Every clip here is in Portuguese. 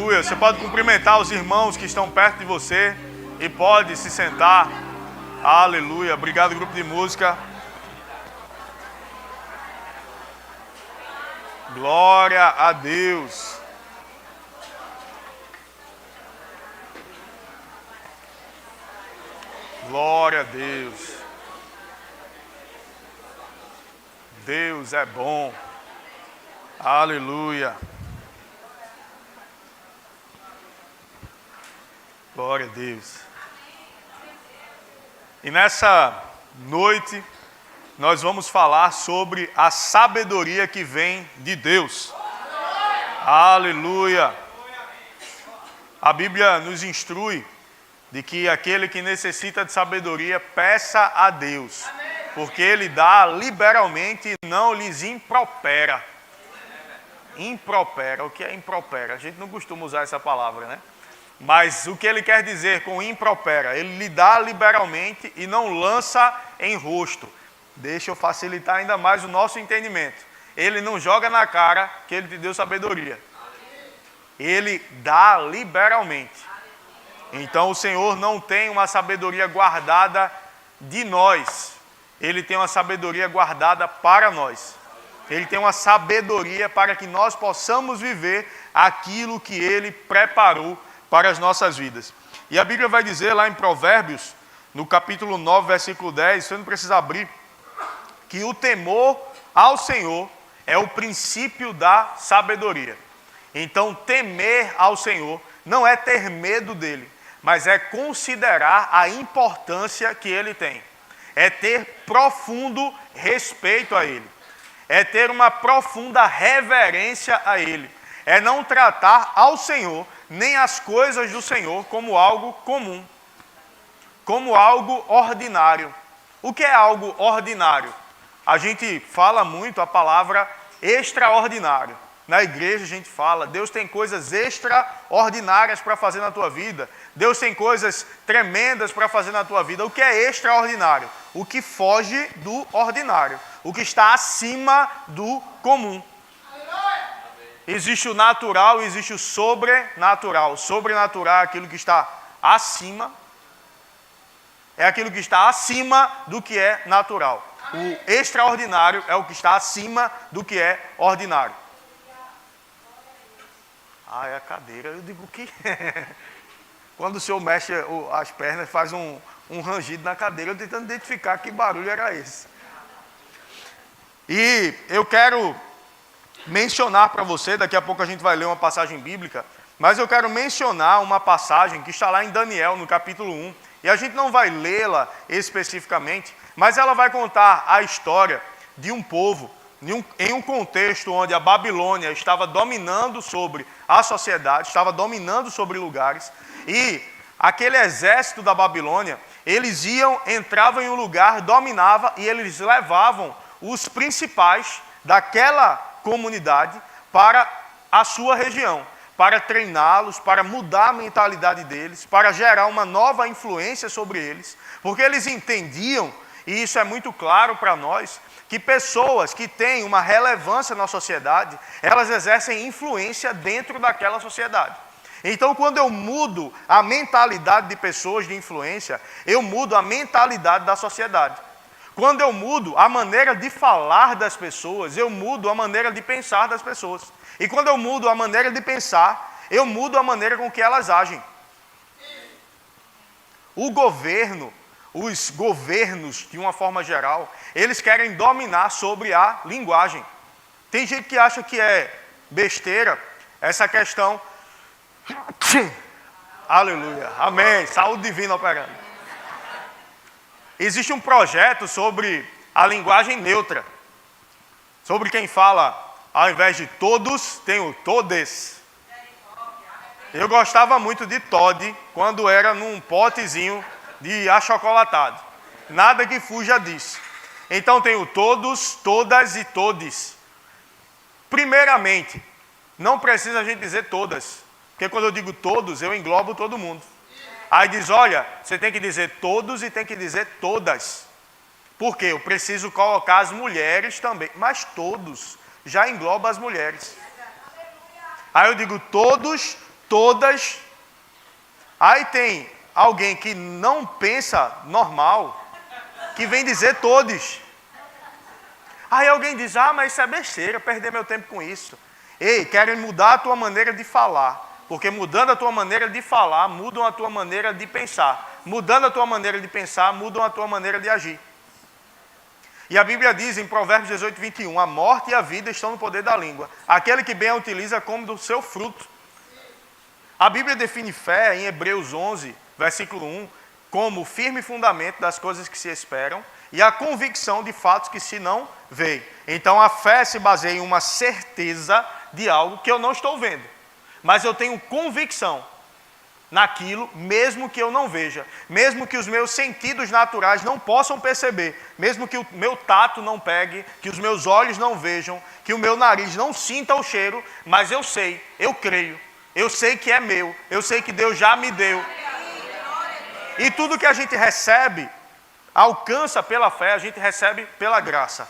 Aleluia. Você pode cumprimentar os irmãos que estão perto de você e pode se sentar. Aleluia. Obrigado, grupo de música. Glória a Deus. Glória a Deus. Deus é bom. Aleluia. Glória a Deus. E nessa noite nós vamos falar sobre a sabedoria que vem de Deus. Aleluia. A Bíblia nos instrui de que aquele que necessita de sabedoria peça a Deus, porque Ele dá liberalmente e não lhes impropera. Impropera, o que é impropera? A gente não costuma usar essa palavra, né? Mas o que ele quer dizer com impropera? Ele lhe dá liberalmente e não lança em rosto. Deixa eu facilitar ainda mais o nosso entendimento. Ele não joga na cara que ele te deu sabedoria. Ele dá liberalmente. Então o Senhor não tem uma sabedoria guardada de nós. Ele tem uma sabedoria guardada para nós. Ele tem uma sabedoria para que nós possamos viver aquilo que Ele preparou para as nossas vidas. E a Bíblia vai dizer lá em Provérbios, no capítulo 9, versículo 10, você não precisa abrir, que o temor ao Senhor é o princípio da sabedoria. Então, temer ao Senhor não é ter medo dele, mas é considerar a importância que ele tem. É ter profundo respeito a ele. É ter uma profunda reverência a ele. É não tratar ao Senhor, nem as coisas do Senhor, como algo comum, como algo ordinário. O que é algo ordinário? A gente fala muito a palavra extraordinário. Na igreja a gente fala, Deus tem coisas extraordinárias para fazer na tua vida. Deus tem coisas tremendas para fazer na tua vida. O que é extraordinário? O que foge do ordinário. O que está acima do comum. Existe o natural e existe o sobrenatural. O sobrenatural é aquilo que está acima. É aquilo que está acima do que é natural. O extraordinário é o que está acima do que é ordinário. Ah, é a cadeira. Eu digo o que? Quando o senhor mexe as pernas, faz um rangido na cadeira, eu tentando identificar que barulho era esse. E eu quero mencionar para você, daqui a pouco a gente vai ler uma passagem bíblica, mas eu quero mencionar uma passagem que está lá em Daniel, no capítulo 1, e a gente não vai lê-la especificamente, mas ela vai contar a história de um povo, em um contexto onde a Babilônia estava dominando sobre a sociedade, estava dominando sobre lugares, e aquele exército da Babilônia, eles entravam em um lugar, dominavam, e eles levavam os principais daquela comunidade para a sua região, para treiná-los, para mudar a mentalidade deles, para gerar uma nova influência sobre eles, porque eles entendiam, e isso é muito claro para nós, que pessoas que têm uma relevância na sociedade, elas exercem influência dentro daquela sociedade. Então, quando eu mudo a mentalidade de pessoas de influência, eu mudo a mentalidade da sociedade. Quando eu mudo a maneira de falar das pessoas, eu mudo a maneira de pensar das pessoas. E quando eu mudo a maneira de pensar, eu mudo a maneira com que elas agem. O governo, os governos, de uma forma geral, eles querem dominar sobre a linguagem. Tem gente que acha que é besteira essa questão. Aleluia, amém, saúde divina operando. Existe um projeto sobre a linguagem neutra. Sobre quem fala, ao invés de todos, tem o todes. Eu gostava muito de Todd, quando era num potezinho de achocolatado. Nada que fuja disso. Então tem o todos, todas e todes. Primeiramente, não precisa a gente dizer todas. Porque quando eu digo todos, eu englobo todo mundo. Aí diz, olha, você tem que dizer todos e tem que dizer todas. Por quê? Eu preciso colocar as mulheres também. Mas todos já engloba as mulheres. Aí eu digo todos, Todas. Aí tem alguém que não pensa normal, que vem dizer todos. Aí alguém diz, mas isso é besteira, perder meu tempo com isso. Ei, querem mudar a tua maneira de falar, porque mudando a tua maneira de falar, mudam a tua maneira de pensar. Mudando a tua maneira de pensar, mudam a tua maneira de agir. E a Bíblia diz em Provérbios 18, 21, a morte e a vida estão no poder da língua. Aquele que bem a utiliza come do seu fruto. A Bíblia define fé em Hebreus 11, versículo 1, como o firme fundamento das coisas que se esperam e a convicção de fatos que se não veem. Então a fé se baseia em uma certeza de algo que eu não estou vendo, mas eu tenho convicção naquilo, mesmo que eu não veja, mesmo que os meus sentidos naturais não possam perceber, mesmo que o meu tato não pegue, que os meus olhos não vejam, que o meu nariz não sinta o cheiro, mas eu sei, eu creio, eu sei que é meu, eu sei que Deus já me deu. E tudo que a gente recebe, alcança pela fé, a gente recebe pela graça.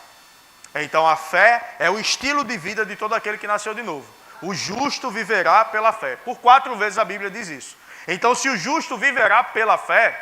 Então a fé é o estilo de vida de todo aquele que nasceu de novo. O justo viverá pela fé. Por 4 vezes a Bíblia diz isso. Então, se o justo viverá pela fé,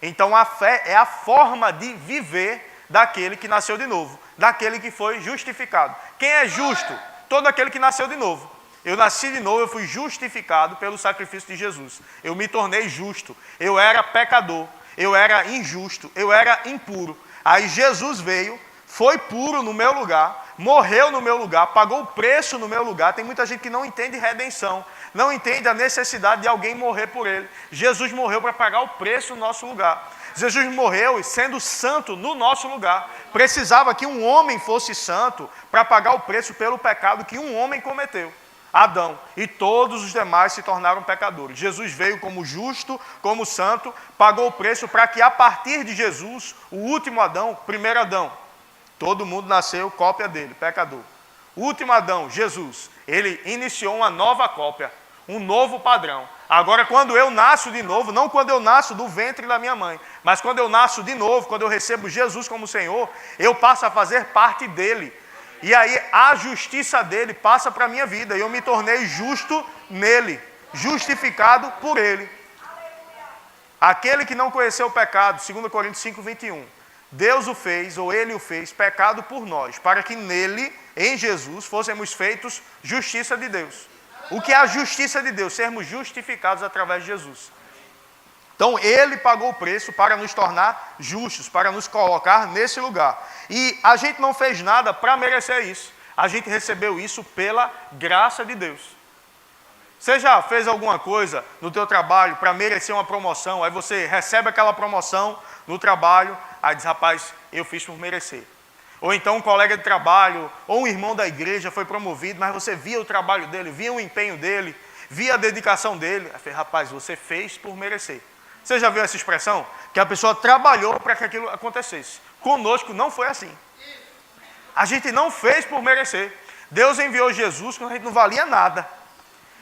então a fé é a forma de viver daquele que nasceu de novo, daquele que foi justificado. Quem é justo? Todo aquele que nasceu de novo. Eu nasci de novo, eu fui justificado pelo sacrifício de Jesus. Eu me tornei justo. Eu era pecador, eu era injusto, eu era impuro. Aí Jesus veio, foi puro no meu lugar, morreu no meu lugar, pagou o preço no meu lugar. Tem muita gente que não entende redenção, não entende a necessidade de alguém morrer por ele. Jesus morreu para pagar o preço no nosso lugar. Jesus morreu sendo santo no nosso lugar. Precisava que um homem fosse santo para pagar o preço pelo pecado que um homem cometeu, Adão, e todos os demais se tornaram pecadores. Jesus veio como justo, como santo, pagou o preço para que a partir de Jesus, o último Adão, o primeiro Adão, todo mundo nasceu cópia dele, pecador. O último Adão, Jesus, ele iniciou uma nova cópia, um novo padrão. Agora, quando eu nasço de novo, não quando eu nasço do ventre da minha mãe, mas quando eu nasço de novo, quando eu recebo Jesus como Senhor, eu passo a fazer parte dele. E aí a justiça dele passa para a minha vida, e eu me tornei justo nele, justificado por ele. Aquele que não conheceu o pecado, 2 Coríntios 5, 21, Deus o fez, ou ele o fez, pecado por nós, para que nele, em Jesus, fôssemos feitos justiça de Deus. O que é a justiça de Deus? Sermos justificados através de Jesus. Então, ele pagou o preço para nos tornar justos, para nos colocar nesse lugar. E a gente não fez nada para merecer isso. A gente recebeu isso pela graça de Deus. Você já fez alguma coisa no teu trabalho para merecer uma promoção? Aí você recebe aquela promoção no trabalho, aí diz, rapaz, eu fiz por merecer. Ou então um colega de trabalho, ou um irmão da igreja foi promovido, mas você via o trabalho dele, via o empenho dele, via a dedicação dele. Aí falei, rapaz, você fez por merecer. Você já viu essa expressão? Que a pessoa trabalhou para que aquilo acontecesse. Conosco não foi assim. A gente não fez por merecer. Deus enviou Jesus quando a gente não valia nada.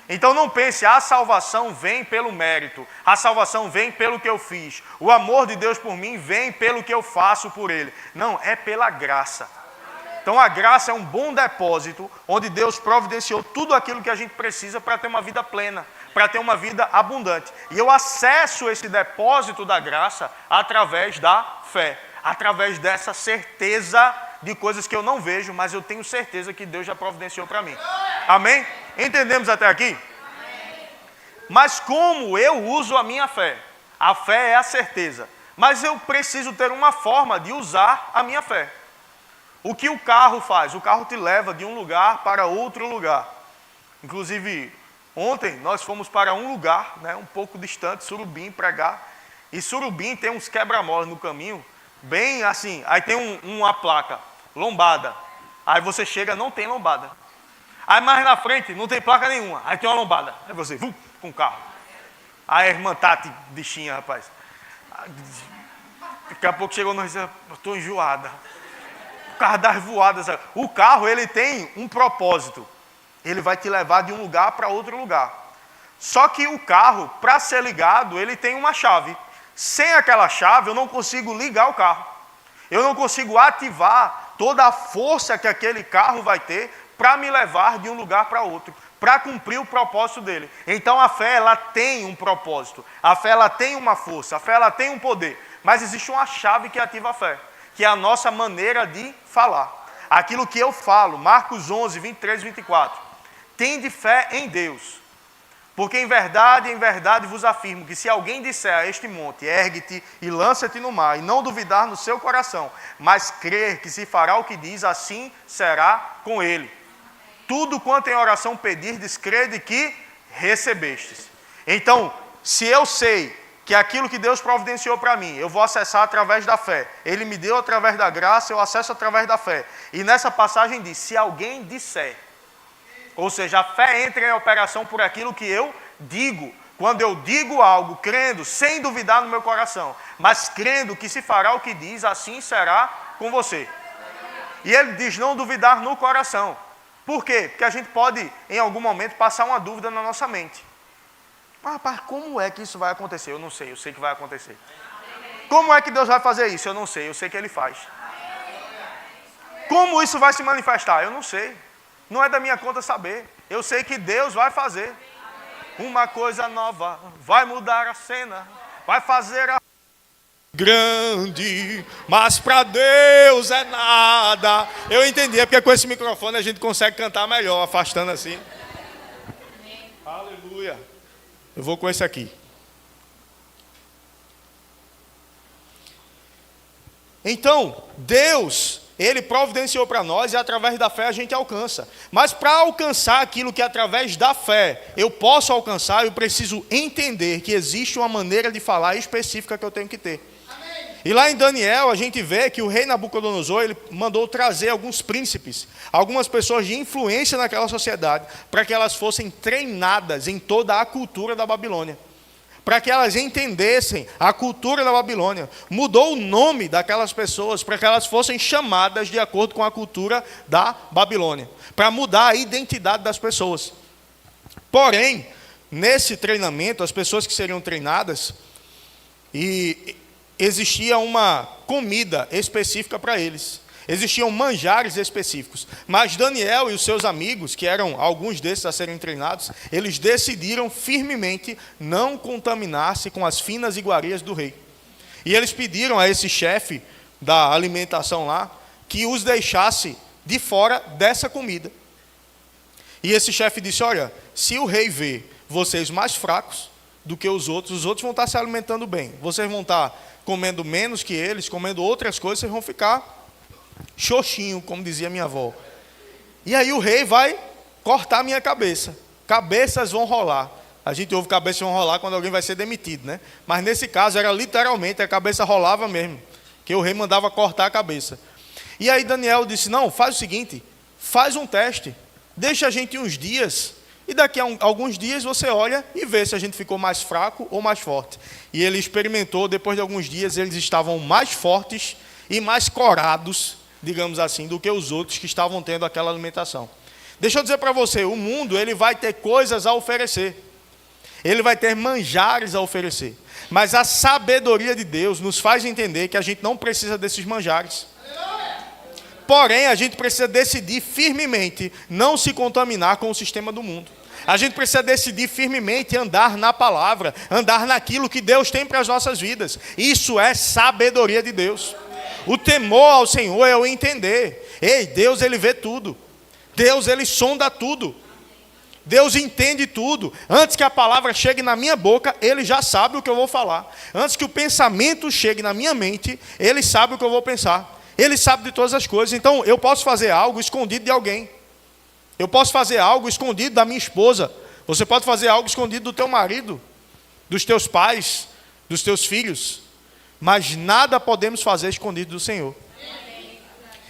Então não pense, a salvação vem pelo mérito, a salvação vem pelo que eu fiz, o amor de Deus por mim vem pelo que eu faço por Ele. Não, é pela graça. Então a graça é um bom depósito, onde Deus providenciou tudo aquilo que a gente precisa para ter uma vida plena, para ter uma vida abundante. E eu acesso esse depósito da graça através da fé, através dessa certeza de coisas que eu não vejo, mas eu tenho certeza que Deus já providenciou para mim. Amém? Entendemos até aqui? Amém. Mas como eu uso a minha fé? A fé é a certeza. Mas eu preciso ter uma forma de usar a minha fé. O que o carro faz? O carro te leva de um lugar para outro lugar. Inclusive, ontem nós fomos para um lugar, né, um pouco distante, Surubim, pregar. E Surubim tem uns quebra-molas no caminho, bem assim. Aí tem uma placa, lombada. Aí você chega, não tem lombada. Aí mais na frente, não tem placa nenhuma. Aí tem uma lombada. Aí você, com o carro. Aí a irmã Tati, bichinha, rapaz. Daqui a pouco chegou, nós dizemos, eu estou enjoada. O carro das voadas. O carro, ele tem um propósito. Ele vai te levar de um lugar para outro lugar. Só que o carro, para ser ligado, ele tem uma chave. Sem aquela chave, eu não consigo ligar o carro. Eu não consigo ativar toda a força que aquele carro vai ter para me levar de um lugar para outro. para cumprir o propósito dele. Então a fé, ela tem um propósito, a fé, ela tem uma força, a fé, ela tem um poder, mas existe uma chave que ativa a fé, que é a nossa maneira de falar. Aquilo que eu falo, Marcos 11, 23 e 24, tende fé em Deus, porque em verdade vos afirmo que se alguém disser a este monte, ergue-te e lança-te no mar, e não duvidar no seu coração, mas crer que se fará o que diz, assim será com ele. Tudo quanto em oração pedirdes, crede que recebestes. Então, se eu sei que aquilo que Deus providenciou para mim, eu vou acessar através da fé, Ele me deu através da graça, eu acesso através da fé. E nessa passagem diz, se alguém disser, ou seja, a fé entra em operação por aquilo que eu digo. Quando eu digo algo, crendo, sem duvidar no meu coração, mas crendo que se fará o que diz, assim será com você. E ele diz não duvidar no coração. Por quê? Porque a gente pode, em algum momento, passar uma dúvida na nossa mente. Mas, rapaz, como é que isso vai acontecer? Eu não sei, eu sei que vai acontecer. Como é que Deus vai fazer isso? Eu não sei, eu sei que Ele faz. Como isso vai se manifestar? Eu não sei. Não é da minha conta saber. Eu sei que Deus vai fazer. Uma coisa nova vai mudar a cena, vai fazer a grande, mas para Deus é nada. Eu entendi, é porque com esse microfone a gente consegue cantar melhor, afastando assim. Aleluia. Eu vou com esse aqui. Então, Deus, Ele providenciou para nós e através da fé a gente alcança. Mas para alcançar aquilo que através da fé eu posso alcançar, eu preciso entender que existe uma maneira de falar específica que eu tenho que ter. E lá em Daniel a gente vê que o rei Nabucodonosor, ele mandou trazer alguns príncipes, algumas pessoas de influência naquela sociedade, para que elas fossem treinadas em toda a cultura da Babilônia, para que elas entendessem a cultura da Babilônia. Mudou o nome daquelas pessoas para que elas fossem chamadas de acordo com a cultura da Babilônia, para mudar a identidade das pessoas. Porém, nesse treinamento, as pessoas que seriam treinadas, existia uma comida específica para eles. Existiam manjares específicos. Mas Daniel e os seus amigos, que eram alguns desses a serem treinados, eles decidiram firmemente não contaminar-se com as finas iguarias do rei. E eles pediram a esse chefe da alimentação lá, que os deixasse de fora dessa comida. E esse chefe disse, olha, se o rei vê vocês mais fracos do que os outros vão estar se alimentando bem. Vocês vão estar comendo menos que eles, comendo outras coisas, vocês vão ficar xoxinho, como dizia minha avó. E aí o rei vai cortar a minha cabeça. Cabeças vão rolar. A gente ouve cabeças vão rolar quando alguém vai ser demitido, né? Mas nesse caso era literalmente, a cabeça rolava mesmo, que o rei mandava cortar a cabeça. E aí Daniel disse, não, faz o seguinte, faz um teste, deixa a gente uns dias, e daqui a alguns dias você olha e vê se a gente ficou mais fraco ou mais forte. E ele experimentou, depois de alguns dias, eles estavam mais fortes e mais corados, digamos assim, do que os outros que estavam tendo aquela alimentação. Deixa eu dizer para você, o mundo ele vai ter coisas a oferecer. Ele vai ter manjares a oferecer. Mas a sabedoria de Deus nos faz entender que a gente não precisa desses manjares. Porém, a gente precisa decidir firmemente não se contaminar com o sistema do mundo. A gente precisa decidir firmemente andar na palavra, andar naquilo que Deus tem para as nossas vidas. Isso é sabedoria de Deus. O temor ao Senhor é o entender. Ei, Deus ele vê tudo. Deus ele sonda tudo. Deus entende tudo. Antes que a palavra chegue na minha boca, Ele já sabe o que eu vou falar. Antes que o pensamento chegue na minha mente, Ele sabe o que eu vou pensar. Ele sabe de todas as coisas. Então eu posso fazer algo escondido de alguém. Eu posso fazer algo escondido da minha esposa. Você pode fazer algo escondido do teu marido, dos teus pais, dos teus filhos. Mas nada podemos fazer escondido do Senhor.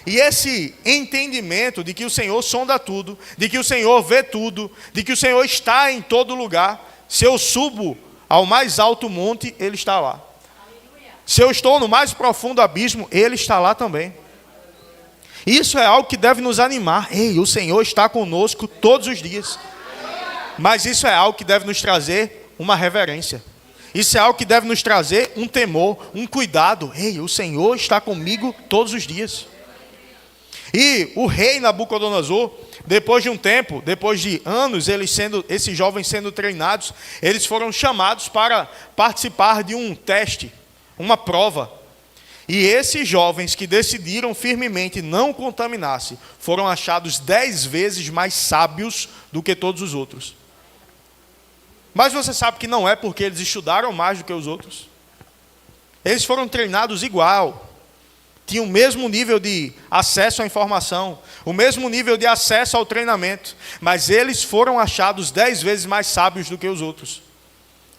E esse entendimento de que o Senhor sonda tudo, de que o Senhor vê tudo, de que o Senhor está em todo lugar. Se eu subo ao mais alto monte, Ele está lá. Se eu estou no mais profundo abismo, Ele está lá também. Isso é algo que deve nos animar. Ei, o Senhor está conosco todos os dias. Mas isso é algo que deve nos trazer uma reverência. Isso é algo que deve nos trazer um temor, um cuidado. Ei, o Senhor está comigo todos os dias. E o rei Nabucodonosor, Depois de um tempo, depois de anos, esses jovens sendo treinados, eles foram chamados para participar de um teste, uma prova. E esses jovens que decidiram firmemente não contaminar-se, foram achados 10 vezes mais sábios do que todos os outros. Mas você sabe que não é porque eles estudaram mais do que os outros. Eles foram treinados igual. Tinham o mesmo nível de acesso à informação, o mesmo nível de acesso ao treinamento. Mas eles foram achados 10 vezes mais sábios do que os outros.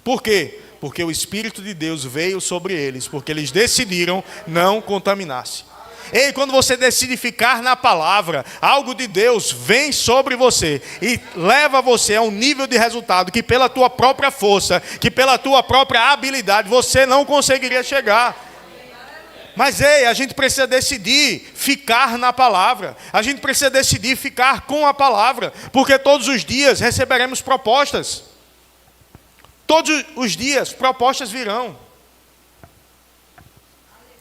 Por quê? Porque o Espírito de Deus veio sobre eles, porque eles decidiram não contaminar-se. Ei, quando você decide ficar na palavra, algo de Deus vem sobre você e leva você a um nível de resultado que pela tua própria força, que pela tua própria habilidade, você não conseguiria chegar. Mas ei, a gente precisa decidir ficar na palavra. A gente precisa decidir ficar com a palavra, porque todos os dias receberemos propostas. Todos os dias propostas virão.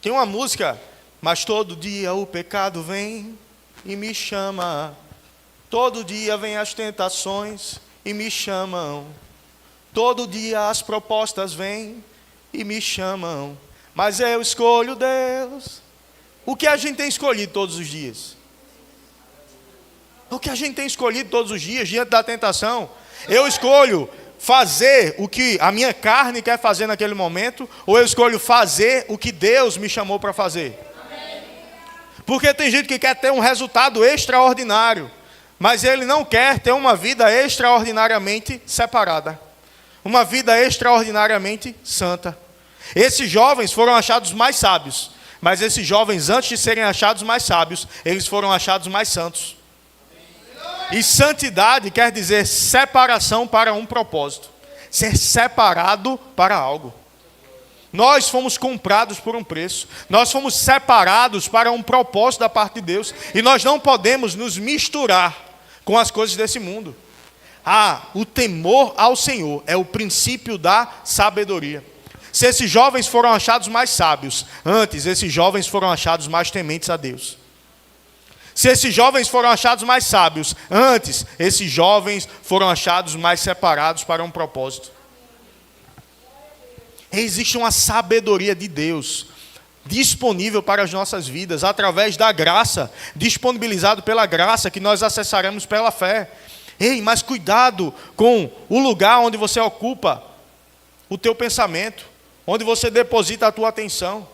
Tem uma música, mas todo dia o pecado vem e me chama. Todo dia vem as tentações e me chamam. Todo dia as propostas vêm e me chamam. Mas eu escolho Deus. O que a gente tem escolhido todos os dias? O que a gente tem escolhido todos os dias diante da tentação? Eu escolho fazer o que a minha carne quer fazer naquele momento, ou eu escolho fazer o que Deus me chamou para fazer? Porque tem gente que quer ter um resultado extraordinário, mas ele não quer ter uma vida extraordinariamente separada, uma vida extraordinariamente santa. Esses jovens foram achados mais sábios, mas esses jovens, antes de serem achados mais sábios, eles foram achados mais santos. E santidade quer dizer separação para um propósito. Ser separado para algo. Nós fomos comprados por um preço. Nós fomos separados para um propósito da parte de Deus. E nós não podemos nos misturar com as coisas desse mundo. O temor ao Senhor é o princípio da sabedoria. Se esses jovens foram achados mais sábios, antes esses jovens foram achados mais tementes a Deus. Se esses jovens foram achados mais sábios, antes esses jovens foram achados mais separados para um propósito. Existe uma sabedoria de Deus disponível para as nossas vidas, através da graça, disponibilizado pela graça que nós acessaremos pela fé. Ei, mas cuidado com o lugar onde você ocupa o teu pensamento, onde você deposita a tua atenção.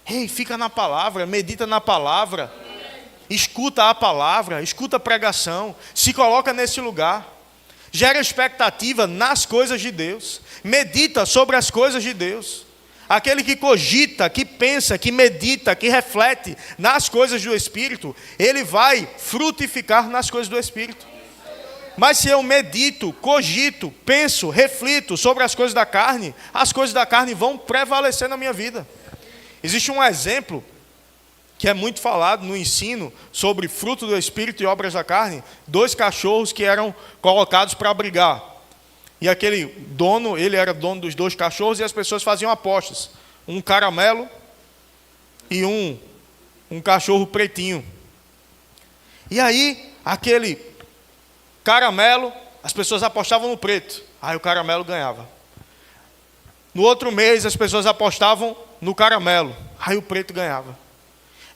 Ei, fica na palavra, medita na palavra. Escuta a palavra, escuta a pregação, se coloca nesse lugar, gera expectativa nas coisas de Deus, medita sobre as coisas de Deus. Aquele que cogita, que pensa, que medita, que reflete nas coisas do Espírito, ele vai frutificar nas coisas do Espírito. Mas se eu medito, cogito, penso, reflito sobre as coisas da carne vão prevalecer na minha vida. Existe um exemplo que é muito falado no ensino sobre fruto do Espírito e obras da carne, 2 cachorros que eram colocados para brigar. E aquele dono, ele era dono dos 2 cachorros e as pessoas faziam apostas. Um caramelo e um cachorro pretinho. E aí, aquele caramelo, as pessoas apostavam no preto. Aí o caramelo ganhava. No outro mês, as pessoas apostavam no caramelo. Aí o preto ganhava.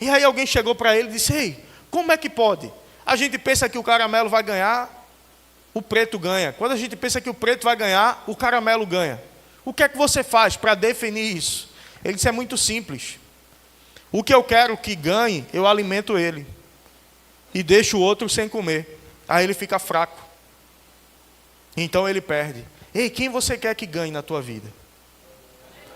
E aí alguém chegou para ele e disse: ei, como é que pode? A gente pensa que o caramelo vai ganhar, o preto ganha. Quando a gente pensa que o preto vai ganhar, o caramelo ganha. O que é que você faz para definir isso? Ele disse: é muito simples. O que eu quero que ganhe, eu alimento ele. E deixo o outro sem comer. Aí ele fica fraco. Então ele perde. Ei, quem você quer que ganhe na tua vida?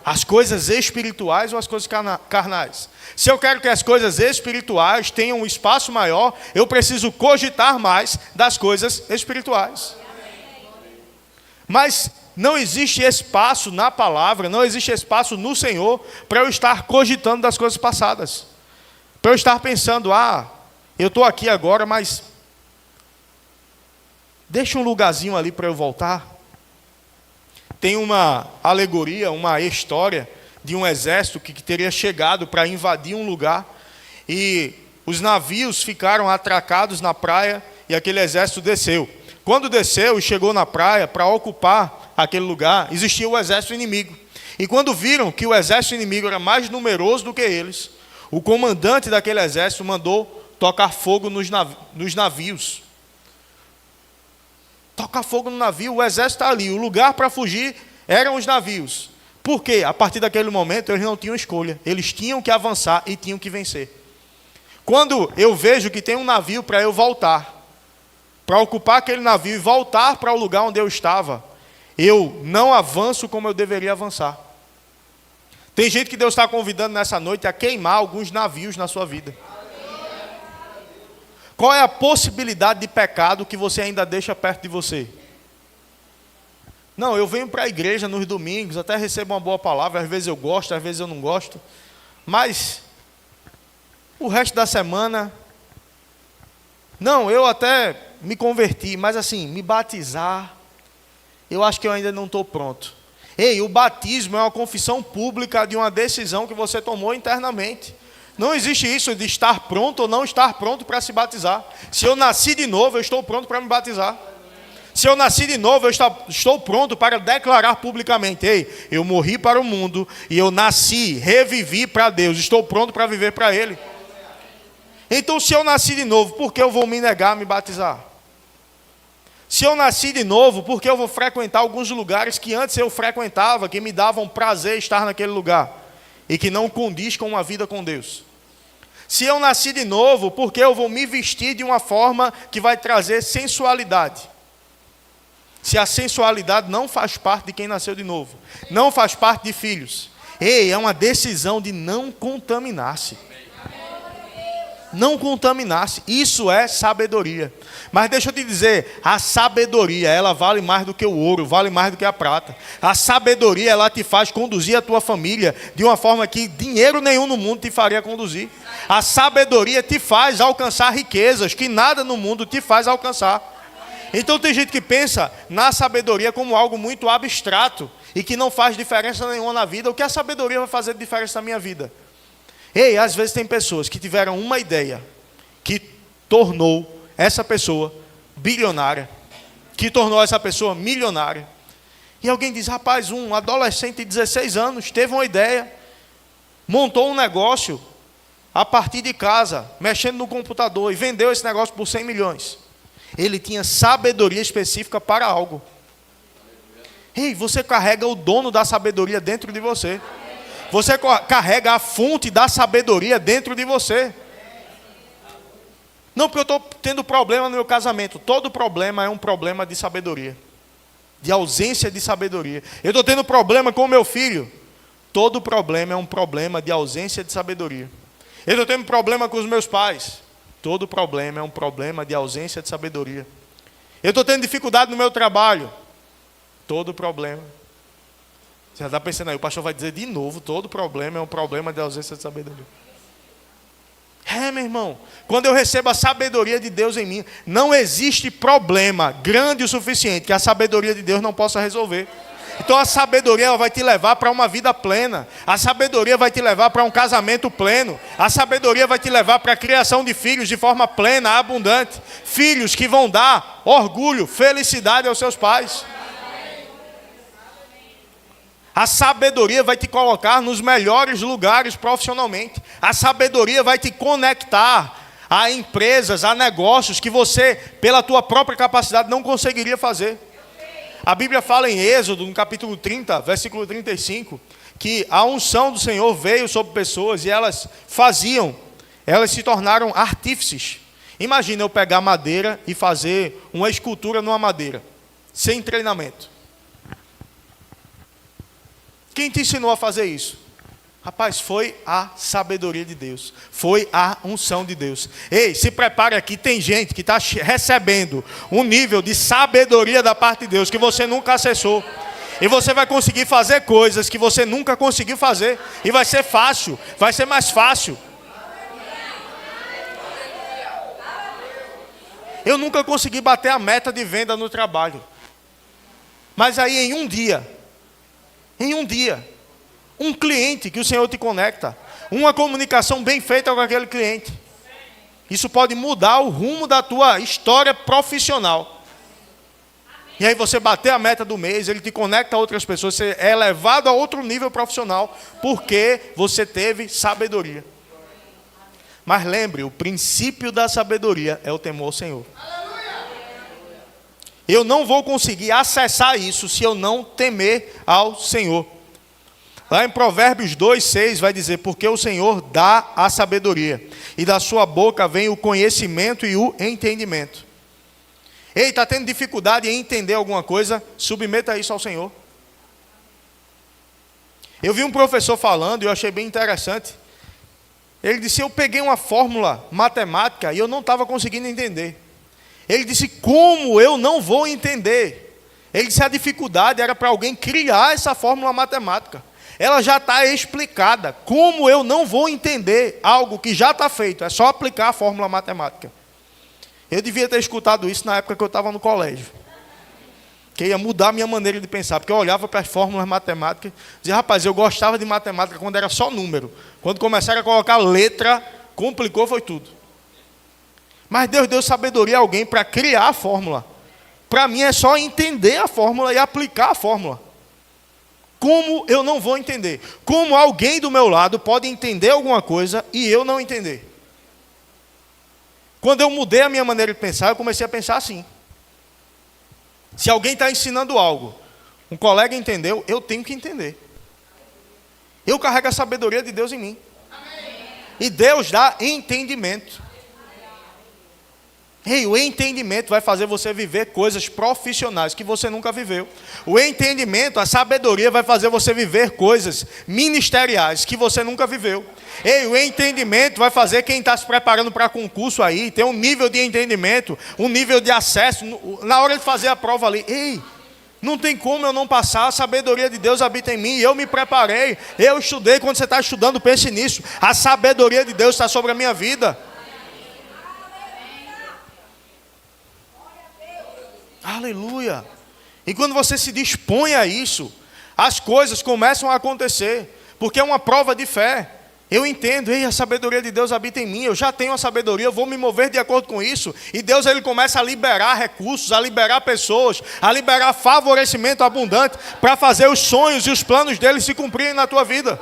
As coisas espirituais ou as coisas carnais? Se eu quero que as coisas espirituais tenham um espaço maior, eu preciso cogitar mais das coisas espirituais. Mas não existe espaço na palavra, não existe espaço no Senhor para eu estar cogitando das coisas passadas. Para eu estar pensando: eu estou aqui agora, mas deixa um lugarzinho ali para eu voltar. Tem uma alegoria, uma história de um exército que teria chegado para invadir um lugar e os navios ficaram atracados na praia e aquele exército desceu. Quando desceu e chegou na praia para ocupar aquele lugar, existia o exército inimigo. E quando viram que o exército inimigo era mais numeroso do que eles, o comandante daquele exército mandou tocar fogo nos navios. Tocar fogo no navio, o exército está ali, o lugar para fugir eram os navios. Por quê? A partir daquele momento eles não tinham escolha, eles tinham que avançar e tinham que vencer. Quando eu vejo que tem um navio para eu voltar, para ocupar aquele navio e voltar para o lugar onde eu estava, eu não avanço como eu deveria avançar. Tem gente que Deus está convidando nessa noite a queimar alguns navios na sua vida. Qual é a possibilidade de pecado que você ainda deixa perto de você? Não, eu venho para a igreja nos domingos, até recebo uma boa palavra, às vezes eu gosto, às vezes eu não gosto, mas o resto da semana, não, eu até me converti, mas assim, me batizar, eu acho que eu ainda não estou pronto. Ei, o batismo é uma confissão pública de uma decisão que você tomou internamente. Não existe isso de estar pronto ou não estar pronto para se batizar. Se eu nasci de novo, eu estou pronto para me batizar. Se eu nasci de novo, eu estou pronto para declarar publicamente: ei, eu morri para o mundo e eu nasci, revivi para Deus, estou pronto para viver para Ele. Então, se eu nasci de novo, por que eu vou me negar a me batizar? Se eu nasci de novo, por que eu vou frequentar alguns lugares que antes eu frequentava, que me davam prazer estar naquele lugar e que não condiz com uma vida com Deus? Se eu nasci de novo, por que eu vou me vestir de uma forma que vai trazer sensualidade? Se a sensualidade não faz parte de quem nasceu de novo, não faz parte de filhos. Ei, é uma decisão de não contaminar-se. Não contaminar-se, isso é sabedoria. Mas deixa eu te dizer, a sabedoria, ela vale mais do que o ouro, vale mais do que a prata. A sabedoria, ela te faz conduzir a tua família de uma forma que dinheiro nenhum no mundo te faria conduzir. A sabedoria te faz alcançar riquezas que nada no mundo te faz alcançar. Então tem gente que pensa na sabedoria como algo muito abstrato e que não faz diferença nenhuma na vida. O que a sabedoria vai fazer de diferença na minha vida? Ei, às vezes tem pessoas que tiveram uma ideia que tornou essa pessoa bilionária, que tornou essa pessoa milionária. E alguém diz: rapaz, um adolescente de 16 anos teve uma ideia, montou um negócio a partir de casa, mexendo no computador, e vendeu esse negócio por 100 milhões. Ele tinha sabedoria específica para algo. Ei, você carrega o dono da sabedoria dentro de você. Você carrega a fonte da sabedoria dentro de você. Não, porque eu estou tendo problema no meu casamento. Todo problema é um problema de sabedoria, de ausência de sabedoria. Eu estou tendo problema com o meu filho. Todo problema é um problema de ausência de sabedoria. Eu estou tendo problema com os meus pais. Todo problema é um problema de ausência de sabedoria. Eu estou tendo dificuldade no meu trabalho. Todo problema. Você já está pensando aí, o pastor vai dizer de novo: todo problema é um problema de ausência de sabedoria. É, meu irmão, quando eu recebo a sabedoria de Deus em mim, não existe problema grande o suficiente que a sabedoria de Deus não possa resolver. Então a sabedoria ela vai te levar para uma vida plena. A sabedoria vai te levar para um casamento pleno. A sabedoria vai te levar para a criação de filhos de forma plena, abundante. Filhos que vão dar orgulho, felicidade aos seus pais. A sabedoria vai te colocar nos melhores lugares profissionalmente. A sabedoria vai te conectar a empresas, a negócios que você, pela tua própria capacidade, não conseguiria fazer. A Bíblia fala em Êxodo, no capítulo 30, versículo 35, que a unção do Senhor veio sobre pessoas e elas se tornaram artífices. Imagina eu pegar madeira e fazer uma escultura numa madeira, sem treinamento. Quem te ensinou a fazer isso? Rapaz, foi a sabedoria de Deus. Foi a unção de Deus. Ei, se prepare aqui, tem gente que está recebendo um nível de sabedoria da parte de Deus que você nunca acessou. E você vai conseguir fazer coisas que você nunca conseguiu fazer. E vai ser fácil, vai ser mais fácil. Eu nunca consegui bater a meta de venda no trabalho. Mas aí em um dia, um cliente que o Senhor te conecta, uma comunicação bem feita com aquele cliente, Isso pode mudar o rumo da tua história profissional. E aí você bater a meta do mês, ele te conecta a outras pessoas, você é elevado a outro nível profissional, porque você teve sabedoria. Mas lembre, o princípio da sabedoria é o temor ao Senhor. Eu não vou conseguir acessar isso se eu não temer ao Senhor. Lá em Provérbios 2:6 vai dizer, porque o Senhor dá a sabedoria, e da sua boca vem o conhecimento e o entendimento. Ei, está tendo dificuldade em entender alguma coisa? Submeta isso ao Senhor. Eu vi um professor falando e eu achei bem interessante. Ele disse, eu peguei uma fórmula matemática e eu não estava conseguindo entender. Ele disse, como eu não vou entender? Ele disse, a dificuldade era para alguém criar essa fórmula matemática. Ela já está explicada. Como eu não vou entender algo que já está feito? É só aplicar a fórmula matemática. Eu devia ter escutado isso na época que eu estava no colégio. Que ia mudar a minha maneira de pensar. Porque eu olhava para as fórmulas matemáticas e dizia, rapaz, eu gostava de matemática quando era só número. Quando começaram a colocar letra, complicou, foi tudo. Mas Deus deu sabedoria a alguém para criar a fórmula. Para mim é só entender a fórmula e aplicar a fórmula. Como eu não vou entender? Como alguém do meu lado pode entender alguma coisa e eu não entender? Quando eu mudei a minha maneira de pensar, eu comecei a pensar assim. Se alguém está ensinando algo, um colega entendeu, eu tenho que entender. Eu carrego a sabedoria de Deus em mim. E Deus dá entendimento. Ei, o entendimento vai fazer você viver coisas profissionais que você nunca viveu. O entendimento, a sabedoria vai fazer você viver coisas ministeriais que você nunca viveu. Ei, o entendimento vai fazer quem está se preparando para concurso aí, ter um nível de entendimento, um nível de acesso, na hora de fazer a prova ali. Ei, não tem como eu não passar, a sabedoria de Deus habita em mim, eu me preparei, eu estudei. Quando você está estudando, pense nisso, a sabedoria de Deus está sobre a minha vida. Aleluia. E quando você se dispõe a isso, as coisas começam a acontecer, porque é uma prova de fé. Eu entendo, ei, a sabedoria de Deus habita em mim, eu já tenho a sabedoria, eu vou me mover de acordo com isso. E Deus, ele começa a liberar recursos, a liberar pessoas, a liberar favorecimento abundante para fazer os sonhos e os planos dele se cumprirem na tua vida.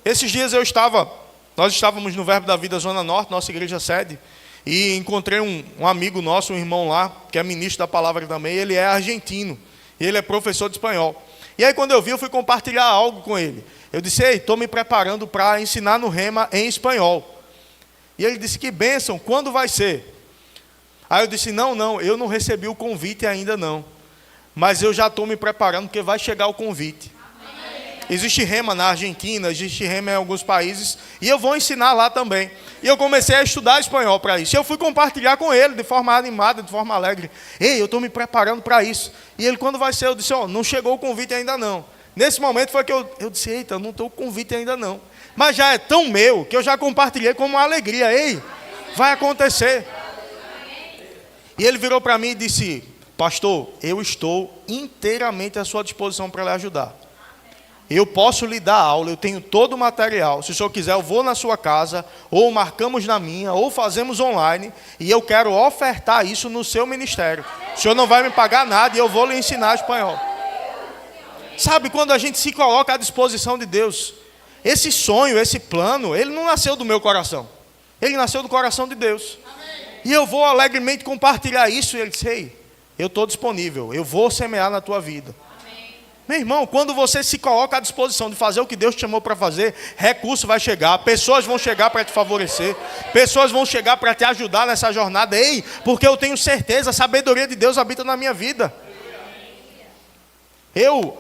Esses dias nós estávamos no Verbo da Vida Zona Norte, nossa igreja sede, e encontrei um amigo nosso, um irmão lá, que é ministro da palavra também. Ele é argentino, e ele é professor de espanhol. E aí quando eu vi, eu fui compartilhar algo com ele. Eu disse, ei, estou me preparando para ensinar no Rema em espanhol. E ele disse, que bênção, quando vai ser? Aí eu disse, não, eu não recebi o convite ainda não. Mas eu já estou me preparando, porque vai chegar o convite. Existe Rema na Argentina, existe Rema em alguns países, e eu vou ensinar lá também. E eu comecei a estudar espanhol para isso. E eu fui compartilhar com ele de forma animada, de forma alegre. Ei, eu estou me preparando para isso. E ele, quando vai ser? Eu disse, não chegou o convite ainda não. Nesse momento foi que eu disse, eita, eu não estou com convite ainda não. Mas já é tão meu, que eu já compartilhei com uma alegria. Ei, vai acontecer. E ele virou para mim e disse, pastor, eu estou inteiramente à sua disposição para lhe ajudar. Eu posso lhe dar aula, eu tenho todo o material. Se o senhor quiser, eu vou na sua casa, ou marcamos na minha, ou fazemos online, e eu quero ofertar isso no seu ministério. O senhor não vai me pagar nada e eu vou lhe ensinar espanhol. Sabe, quando a gente se coloca à disposição de Deus, esse sonho, esse plano, ele não nasceu do meu coração. Ele nasceu do coração de Deus. E eu vou alegremente compartilhar isso. E ele disse, ei, eu estou disponível, eu vou semear na tua vida. Meu irmão, quando você se coloca à disposição de fazer o que Deus te chamou para fazer, recurso vai chegar, pessoas vão chegar para te favorecer, pessoas vão chegar para te ajudar nessa jornada. Ei, porque eu tenho certeza, a sabedoria de Deus habita na minha vida.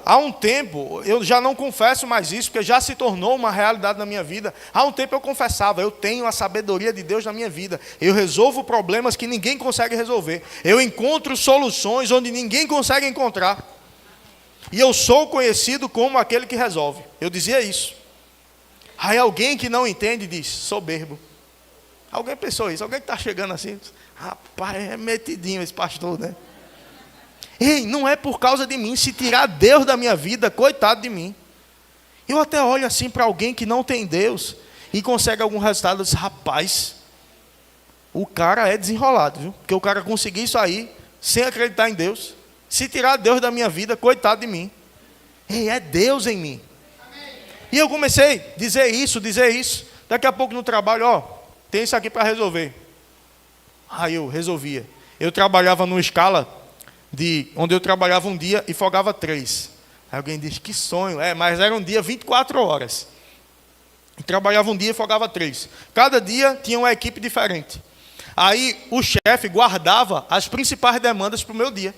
Há um tempo, eu já não confesso mais isso, porque já se tornou uma realidade na minha vida. Há um tempo eu confessava, eu tenho a sabedoria de Deus na minha vida. Eu resolvo problemas que ninguém consegue resolver. Eu encontro soluções onde ninguém consegue encontrar. E eu sou conhecido como aquele que resolve. Eu dizia isso. Aí alguém que não entende diz, soberbo. Alguém pensou isso? Alguém que está chegando assim, rapaz, é metidinho esse pastor, né? Ei, não é por causa de mim. Se tirar Deus da minha vida, coitado de mim. Eu até olho assim para alguém que não tem Deus e consegue algum resultado. Eu disse, rapaz, o cara é desenrolado, viu? Porque o cara conseguiu isso aí, sem acreditar em Deus. Se tirar Deus da minha vida, coitado de mim. Ei, é Deus em mim. E eu comecei a dizer isso. Daqui a pouco no trabalho, ó, tem isso aqui para resolver. Aí eu resolvia. Eu trabalhava numa escala onde eu trabalhava um dia e folgava 3. Aí alguém diz, que sonho. Mas era um dia 24 horas. Eu trabalhava um dia e folgava 3. Cada dia tinha uma equipe diferente. Aí o chefe guardava as principais demandas para o meu dia.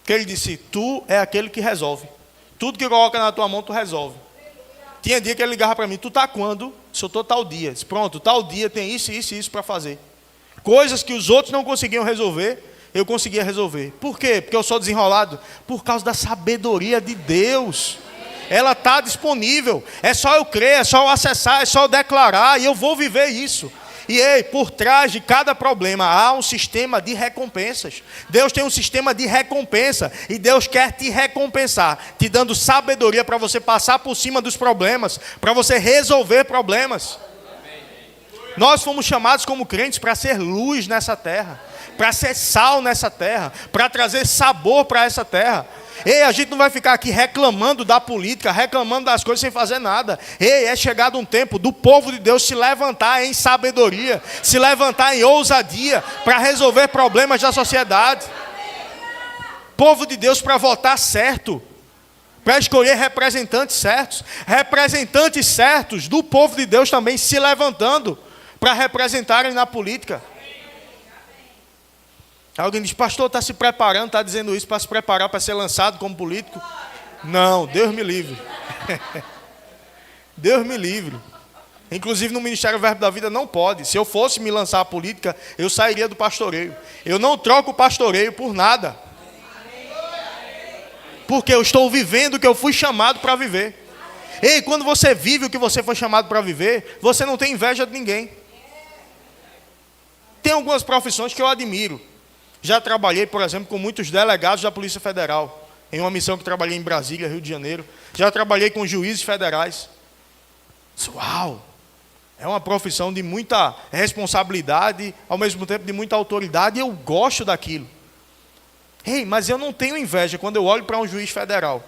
Que ele disse, tu é aquele que resolve. Tudo que coloca na tua mão, tu resolve. Tinha dia que ele ligava para mim, tu tá quando? Se eu estou tal dia. Disse, pronto, tal dia tem isso, isso e isso para fazer. Coisas que os outros não conseguiam resolver, eu conseguia resolver. Por quê? Porque eu sou desenrolado? Por causa da sabedoria de Deus. Ela está disponível. É só eu crer, é só eu acessar, é só eu declarar e eu vou viver isso. E por trás de cada problema há um sistema de recompensas. Deus tem um sistema de recompensa e Deus quer te recompensar, te dando sabedoria para você passar por cima dos problemas, para você resolver problemas. Nós fomos chamados como crentes para ser luz nessa terra, para ser sal nessa terra, para trazer sabor para essa terra. Ei, a gente não vai ficar aqui reclamando da política, reclamando das coisas sem fazer nada. Ei, é chegado um tempo do povo de Deus se levantar em sabedoria, se levantar em ousadia para resolver problemas da sociedade. Povo de Deus para votar certo, para escolher representantes certos do povo de Deus também se levantando para representarem na política. Alguém diz, pastor, está se preparando, está dizendo isso para se preparar para ser lançado como político? Não, Deus me livre. Deus me livre. Inclusive no Ministério Verbo da Vida não pode. Se eu fosse me lançar a política, eu sairia do pastoreio. Eu não troco o pastoreio por nada. Porque eu estou vivendo o que eu fui chamado para viver. Ei, quando você vive o que você foi chamado para viver, você não tem inveja de ninguém. Tem algumas profissões que eu admiro. Já trabalhei, por exemplo, com muitos delegados da Polícia Federal, em uma missão que trabalhei em Brasília, Rio de Janeiro. Já trabalhei com juízes federais. Uau! É uma profissão de muita responsabilidade, ao mesmo tempo de muita autoridade, e eu gosto daquilo. Ei, mas eu não tenho inveja quando eu olho para um juiz federal.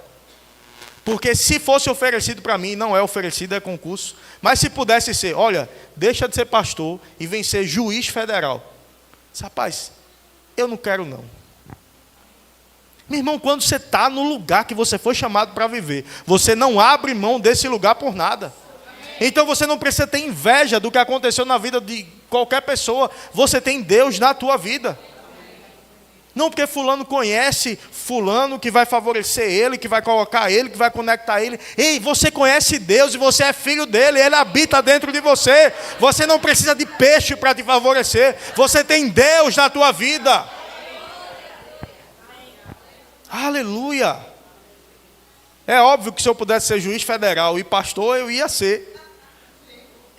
Porque se fosse oferecido para mim, não é oferecido, é concurso. Mas se pudesse ser, olha, deixa de ser pastor e vem ser juiz federal. Rapaz, eu não quero não. Meu irmão, quando você está no lugar que você foi chamado para viver, você não abre mão desse lugar por nada. Então você não precisa ter inveja do que aconteceu na vida de qualquer pessoa. Você tem Deus na tua vida. Não porque fulano conhece fulano que vai favorecer ele, que vai colocar ele, que vai conectar ele. Ei, você conhece Deus e você é filho dele, ele habita dentro de você. Você não precisa de peixe para te favorecer. Você tem Deus na tua vida. Aleluia. É óbvio que se eu pudesse ser juiz federal e pastor, eu ia ser.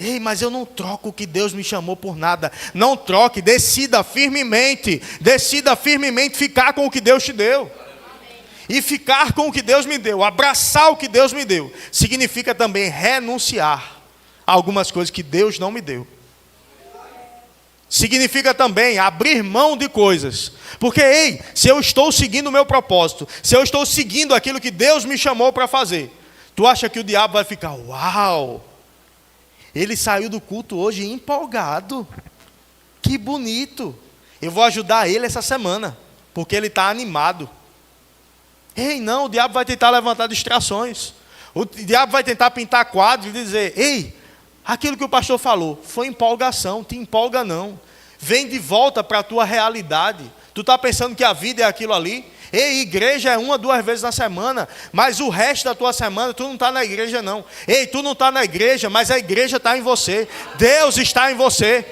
Ei, mas eu não troco o que Deus me chamou por nada. Não troque, decida firmemente ficar com o que Deus te deu. E ficar com o que Deus me deu, abraçar o que Deus me deu, significa também renunciar a algumas coisas que Deus não me deu. Significa também abrir mão de coisas. Porque, ei, se eu estou seguindo o meu propósito, se eu estou seguindo aquilo que Deus me chamou para fazer, tu acha que o diabo vai ficar, uau, ele saiu do culto hoje empolgado, que bonito, eu vou ajudar ele essa semana, porque ele está animado. Ei, não, o diabo vai tentar levantar distrações, o diabo vai tentar pintar quadros e dizer, ei, aquilo que o pastor falou, foi empolgação, te empolga não, vem de volta para a tua realidade. Tu está pensando que a vida é aquilo ali? Ei, igreja é 1 a 2 vezes na semana, mas o resto da tua semana tu não está na igreja não. Ei, tu não está na igreja, mas a igreja está em você, Deus está em você.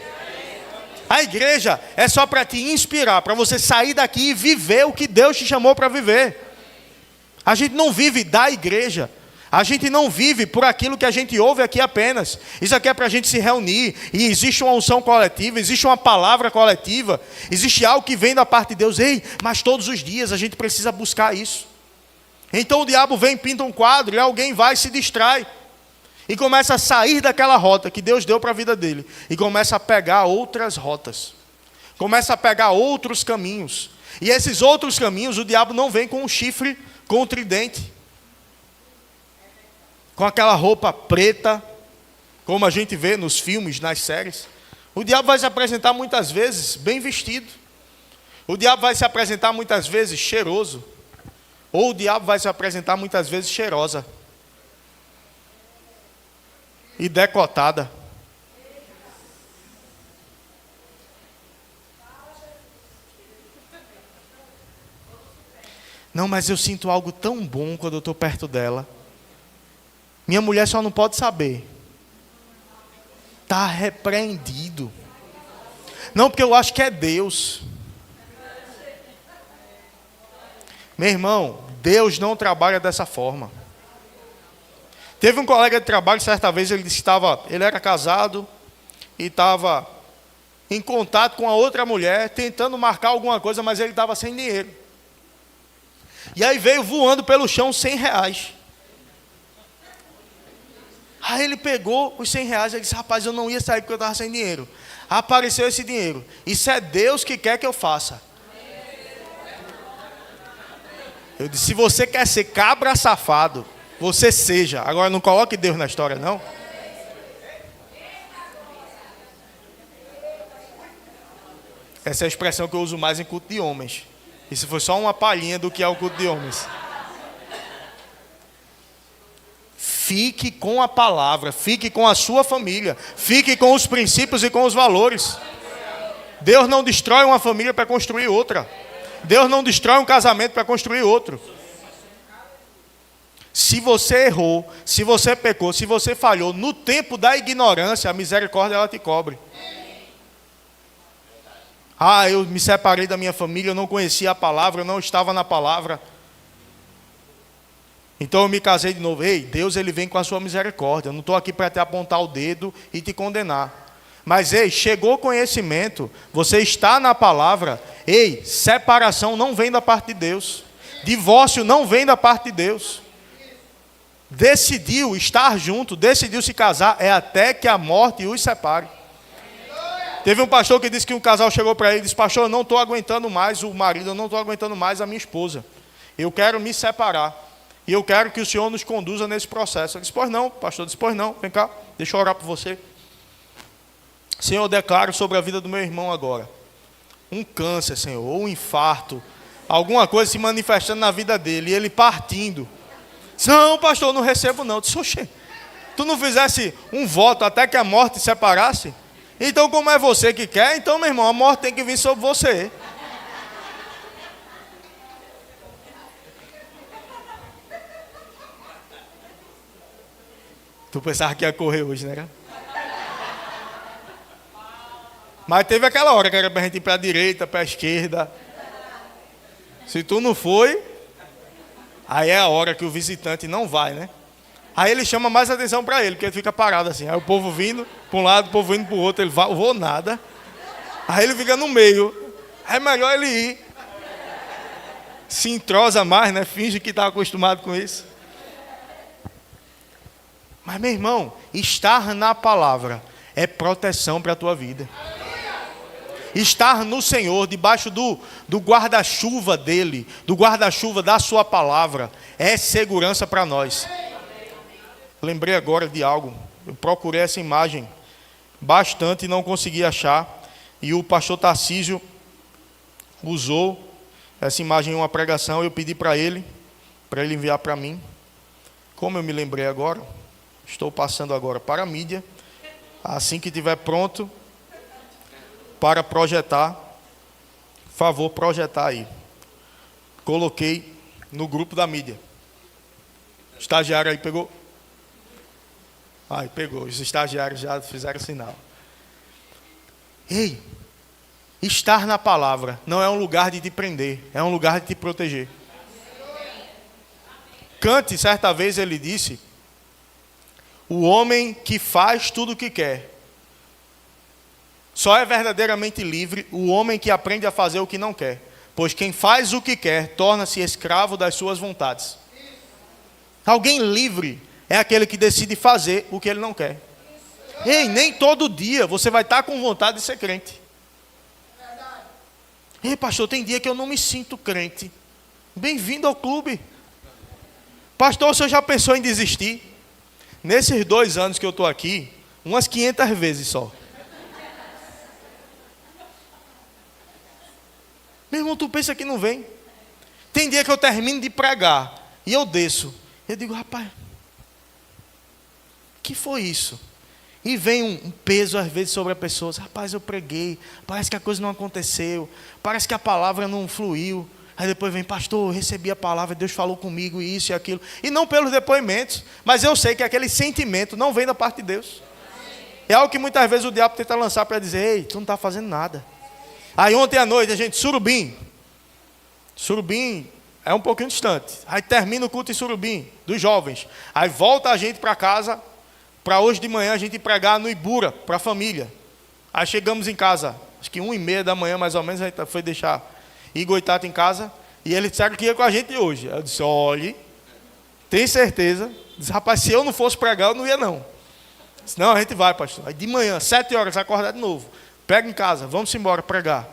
A igreja é só para te inspirar, para você sair daqui e viver o que Deus te chamou para viver. A gente não vive da igreja, a gente não vive por aquilo que a gente ouve aqui apenas. Isso aqui é para a gente se reunir, e existe uma unção coletiva, existe uma palavra coletiva, existe algo que vem da parte de Deus. Ei, mas todos os dias a gente precisa buscar isso. Então o diabo vem, pinta um quadro, e alguém vai e se distrai. E começa a sair daquela rota que Deus deu para a vida dele. E começa a pegar outras rotas. Começa a pegar outros caminhos. E esses outros caminhos, o diabo não vem com um chifre, com um tridente. Com aquela roupa preta, como a gente vê nos filmes, nas séries. O diabo vai se apresentar muitas vezes bem vestido. O diabo vai se apresentar muitas vezes cheiroso. Ou o diabo vai se apresentar muitas vezes cheirosa. E decotada. Não, mas eu sinto algo tão bom quando eu estou perto dela. Minha mulher só não pode saber. Está repreendido. Não, porque eu acho que é Deus. Meu irmão, Deus não trabalha dessa forma. Teve um colega de trabalho, certa vez, ele era casado e estava em contato com a outra mulher, tentando marcar alguma coisa, mas ele estava sem dinheiro. E aí veio voando pelo chão R$100. Aí ele pegou os R$100 e disse, rapaz, eu não ia sair porque eu estava sem dinheiro. Apareceu esse dinheiro. Isso é Deus que quer que eu faça. Eu disse, se você quer ser cabra safado, você seja. Agora não coloque Deus na história, não. Essa é a expressão que eu uso mais em culto de homens. Isso foi só uma palhinha do que é o culto de homens. Fique com a palavra, fique com a sua família, fique com os princípios e com os valores. Deus não destrói uma família para construir outra. Deus não destrói um casamento para construir outro. Se você errou, se você pecou, se você falhou, no tempo da ignorância, a misericórdia ela te cobre. Ah, eu me separei da minha família, eu não conhecia a palavra, eu não estava na palavra. Então eu me casei de novo. Ei, Deus ele vem com a sua misericórdia. Eu não estou aqui para te apontar o dedo e te condenar. Mas, ei, chegou o conhecimento, você está na palavra. Ei, separação não vem da parte de Deus. Divórcio não vem da parte de Deus. Decidiu estar junto, decidiu se casar, é até que a morte os separe. Teve um pastor que disse que um casal chegou para ele e disse, pastor, eu não estou aguentando mais o marido, eu não estou aguentando mais a minha esposa. Eu quero me separar. E eu quero que o Senhor nos conduza nesse processo. Ele disse, pois não, pastor disse, pois não, vem cá, deixa eu orar por você. Senhor, eu declaro sobre a vida do meu irmão agora. Um câncer, Senhor, ou um infarto, alguma coisa se manifestando na vida dele, e ele partindo. Não, pastor, eu não recebo não. Eu disse, oxê, tu não fizesse um voto até que a morte te separasse? Então, como é você que quer, então, meu irmão, a morte tem que vir sobre você. Tu pensava que ia correr hoje, né? Mas teve aquela hora que era pra gente ir para a direita, para a esquerda. Se tu não foi, aí é a hora que o visitante não vai, né? Aí ele chama mais atenção para ele, porque ele fica parado assim. Aí o povo vindo para um lado, o povo vindo para o outro, ele vai, eu vou nada. Aí ele fica no meio. É melhor ele ir. Se entrosa mais, né? Finge que está acostumado com isso. Mas, meu irmão, estar na palavra é proteção para a tua vida. Estar no Senhor, debaixo do guarda-chuva dele, do guarda-chuva da sua palavra, é segurança para nós. Lembrei agora de algo. Eu procurei essa imagem bastante e não consegui achar. E o pastor Tarcísio usou essa imagem em uma pregação. Eu pedi para ele enviar para mim. Como eu me lembrei agora, estou passando agora para a mídia. Assim que estiver pronto para projetar, por favor, projetar aí. Coloquei no grupo da mídia. Estagiário aí pegou? Ai, pegou. Os estagiários já fizeram sinal. Ei, estar na palavra não é um lugar de te prender, é um lugar de te proteger. Kant, certa vez, ele disse: o homem que faz tudo o que quer, só é verdadeiramente livre o homem que aprende a fazer o que não quer. Pois quem faz o que quer, torna-se escravo das suas vontades. Alguém livre é aquele que decide fazer o que ele não quer. Ei, nem todo dia você vai estar com vontade de ser crente. Ei, pastor, tem dia que eu não me sinto crente. Bem-vindo ao clube. Pastor, o senhor já pensou em desistir? Nesses 2 anos que eu estou aqui, umas 500 vezes só. Meu irmão, tu pensa que não vem? Tem dia que eu termino de pregar e eu desço. Eu digo, rapaz, que foi isso? E vem um peso às vezes sobre a pessoa. Rapaz, eu preguei, parece que a coisa não aconteceu, parece que a palavra não fluiu. Aí depois vem, pastor, eu recebi a palavra, Deus falou comigo, isso e aquilo. E não pelos depoimentos, mas eu sei que aquele sentimento não vem da parte de Deus. É algo que muitas vezes o diabo tenta lançar para dizer, ei, tu não está fazendo nada. Aí ontem à noite a gente, Surubim é um pouquinho distante. Aí termina o culto em Surubim, dos jovens. Aí volta a gente para casa, para hoje de manhã a gente ir pregar no Ibura, para a família. Aí chegamos em casa, acho que 1h30 da manhã mais ou menos, a gente foi deixar Igor e Tata em casa, e eles disseram que ia com a gente hoje. Eu disse, olhe, tem certeza? Disse, rapaz, se eu não fosse pregar, eu não ia não. Disse, não, a gente vai, pastor. Aí de manhã, 7 horas, acordar de novo. Pega em casa, vamos embora pregar.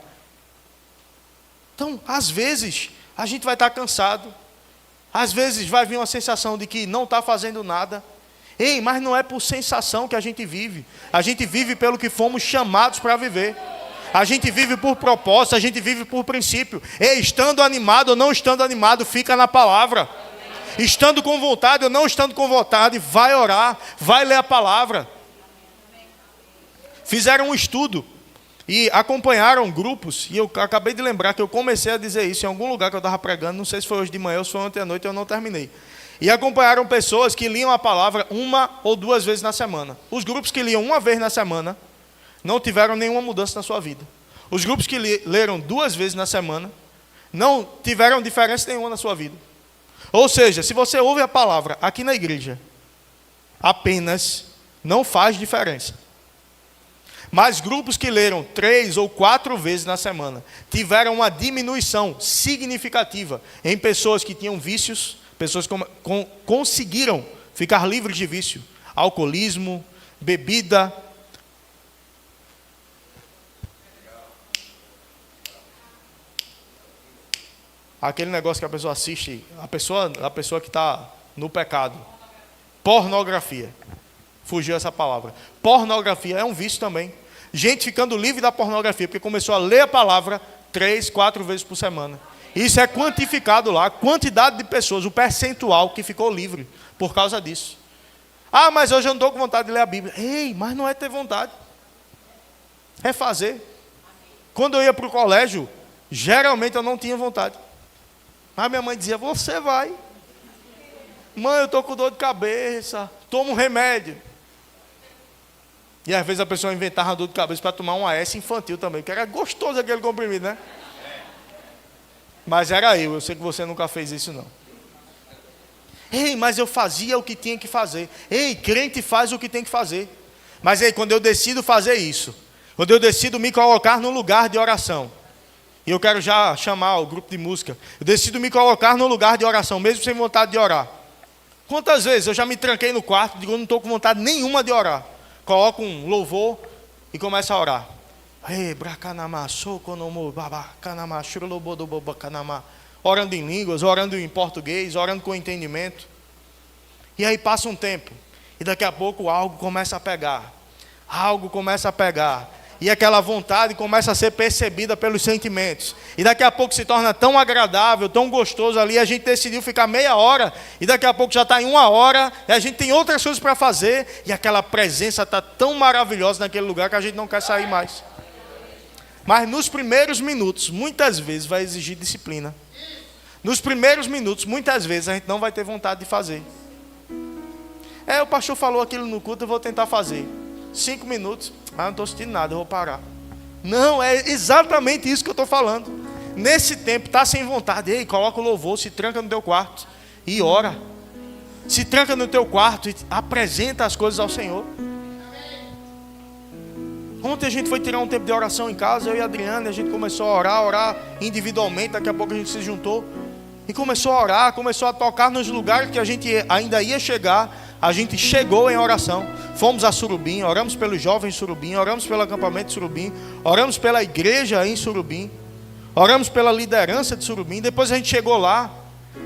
Então, às vezes, a gente vai estar cansado. Às vezes vai vir uma sensação de que não está fazendo nada. Ei, mas não é por sensação que a gente vive. A gente vive pelo que fomos chamados para viver. A gente vive por propósito, a gente vive por princípio. Ei, estando animado ou não estando animado, fica na palavra. Estando com vontade ou não estando com vontade, vai orar, vai ler a palavra. Fizeram um estudo e acompanharam grupos, e eu acabei de lembrar que eu comecei a dizer isso em algum lugar que eu estava pregando, não sei se foi hoje de manhã ou se foi ontem à noite, eu não terminei. E acompanharam pessoas que liam a palavra 1 ou 2 vezes na semana. Os grupos que liam 1 vez na semana não tiveram nenhuma mudança na sua vida. Os grupos que leram 2 vezes na semana não tiveram diferença nenhuma na sua vida. Ou seja, se você ouve a palavra aqui na igreja, apenas não faz diferença. Mas grupos que leram 3 ou 4 vezes na semana tiveram uma diminuição significativa em pessoas que tinham vícios, pessoas que conseguiram ficar livres de vício, alcoolismo, bebida. Aquele negócio que a pessoa assiste, a pessoa que está no pecado. Pornografia. Fugiu essa palavra. Pornografia é um vício também. Gente ficando livre da pornografia, porque começou a ler a palavra 3, 4 vezes por semana. Isso é quantificado lá, a quantidade de pessoas, o percentual que ficou livre por causa disso. Ah, mas hoje eu não estou com vontade de ler a Bíblia. Ei, mas não é ter vontade. É fazer. Quando eu ia para o colégio, geralmente eu não tinha vontade. Mas minha mãe dizia, você vai. Mãe, eu estou com dor de cabeça, toma um remédio. E às vezes a pessoa inventava dor de cabeça para tomar um AS infantil também, porque era gostoso aquele comprimido, né? Mas era eu sei que você nunca fez isso não. Ei, mas eu fazia o que tinha que fazer. Ei, crente faz o que tem que fazer. Mas ei, quando eu decido fazer isso, quando eu decido me colocar no lugar de oração, e eu quero já chamar o grupo de música, eu decido me colocar no lugar de oração, mesmo sem vontade de orar. Quantas vezes eu já me tranquei no quarto, digo, eu não estou com vontade nenhuma de orar. Coloco um louvor e começo a orar. Orando em línguas, orando em português, orando com entendimento. E aí passa um tempo, e daqui a pouco algo começa a pegar. Algo começa a pegar. E aquela vontade começa a ser percebida pelos sentimentos. E daqui a pouco se torna tão agradável, tão gostoso ali. A gente decidiu ficar meia hora. E daqui a pouco já está em 1 hora. E a gente tem outras coisas para fazer. E aquela presença está tão maravilhosa naquele lugar que a gente não quer sair mais. Mas nos primeiros minutos, muitas vezes vai exigir disciplina. Nos primeiros minutos, muitas vezes a gente não vai ter vontade de fazer. O pastor falou aquilo no culto, eu vou tentar fazer. 5 minutos, não estou sentindo nada, eu vou parar. Não, é exatamente isso que eu estou falando. Nesse tempo, está sem vontade, ei, coloca o louvor, se tranca no teu quarto e ora. Se tranca no teu quarto e apresenta as coisas ao Senhor. Ontem a gente foi tirar um tempo de oração em casa, eu e a Adriana, a gente começou a orar individualmente, daqui a pouco a gente se juntou. E começou a orar, começou a tocar nos lugares que a gente ainda ia chegar. a gente chegou em oração. Fomos a Surubim, oramos pelos jovens em Surubim, oramos pelo acampamento de Surubim, oramos pela igreja em Surubim, oramos pela liderança de Surubim. Depois a gente chegou lá,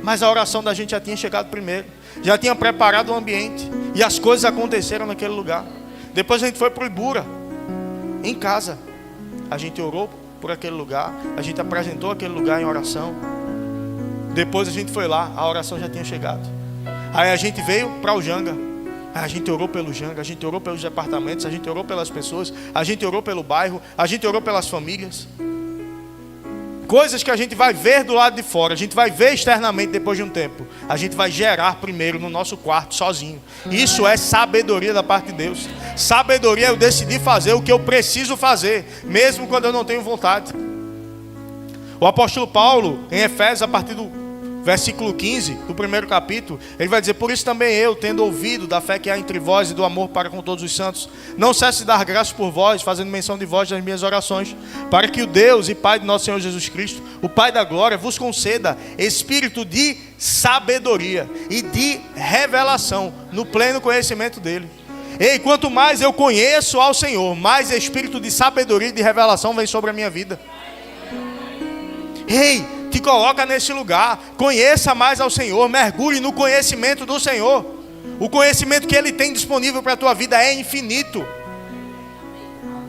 mas a oração da gente já tinha chegado primeiro, já tinha preparado o ambiente, e as coisas aconteceram naquele lugar. Depois a gente foi para o Ibura, em casa. A gente orou por aquele lugar, a gente apresentou aquele lugar em oração. Depois a gente foi lá, a oração já tinha chegado. Aí a gente veio para o Janga, a gente orou pelo Janga, a gente orou pelos departamentos, a gente orou pelas pessoas, a gente orou pelo bairro, a gente orou pelas famílias. Coisas que a gente vai ver do lado de fora, a gente vai ver externamente depois de um tempo, a gente vai gerar primeiro no nosso quarto, sozinho. Isso é sabedoria da parte de Deus. Sabedoria é eu decidir fazer o que eu preciso fazer, mesmo quando eu não tenho vontade. O apóstolo Paulo, em Efésios, a partir do versículo 15, do primeiro capítulo, ele vai dizer: por isso também eu, tendo ouvido da fé que há entre vós e do amor para com todos os santos, não cesse de dar graças por vós, fazendo menção de vós nas minhas orações, para que o Deus e Pai de nosso Senhor Jesus Cristo, o Pai da glória, vos conceda espírito de sabedoria e de revelação no pleno conhecimento dele. Ei, quanto mais eu conheço ao Senhor, mais espírito de sabedoria e de revelação vem sobre a minha vida. Ei, te coloca nesse lugar, conheça mais ao Senhor, mergulhe no conhecimento do Senhor. O conhecimento que Ele tem disponível para a tua vida é infinito.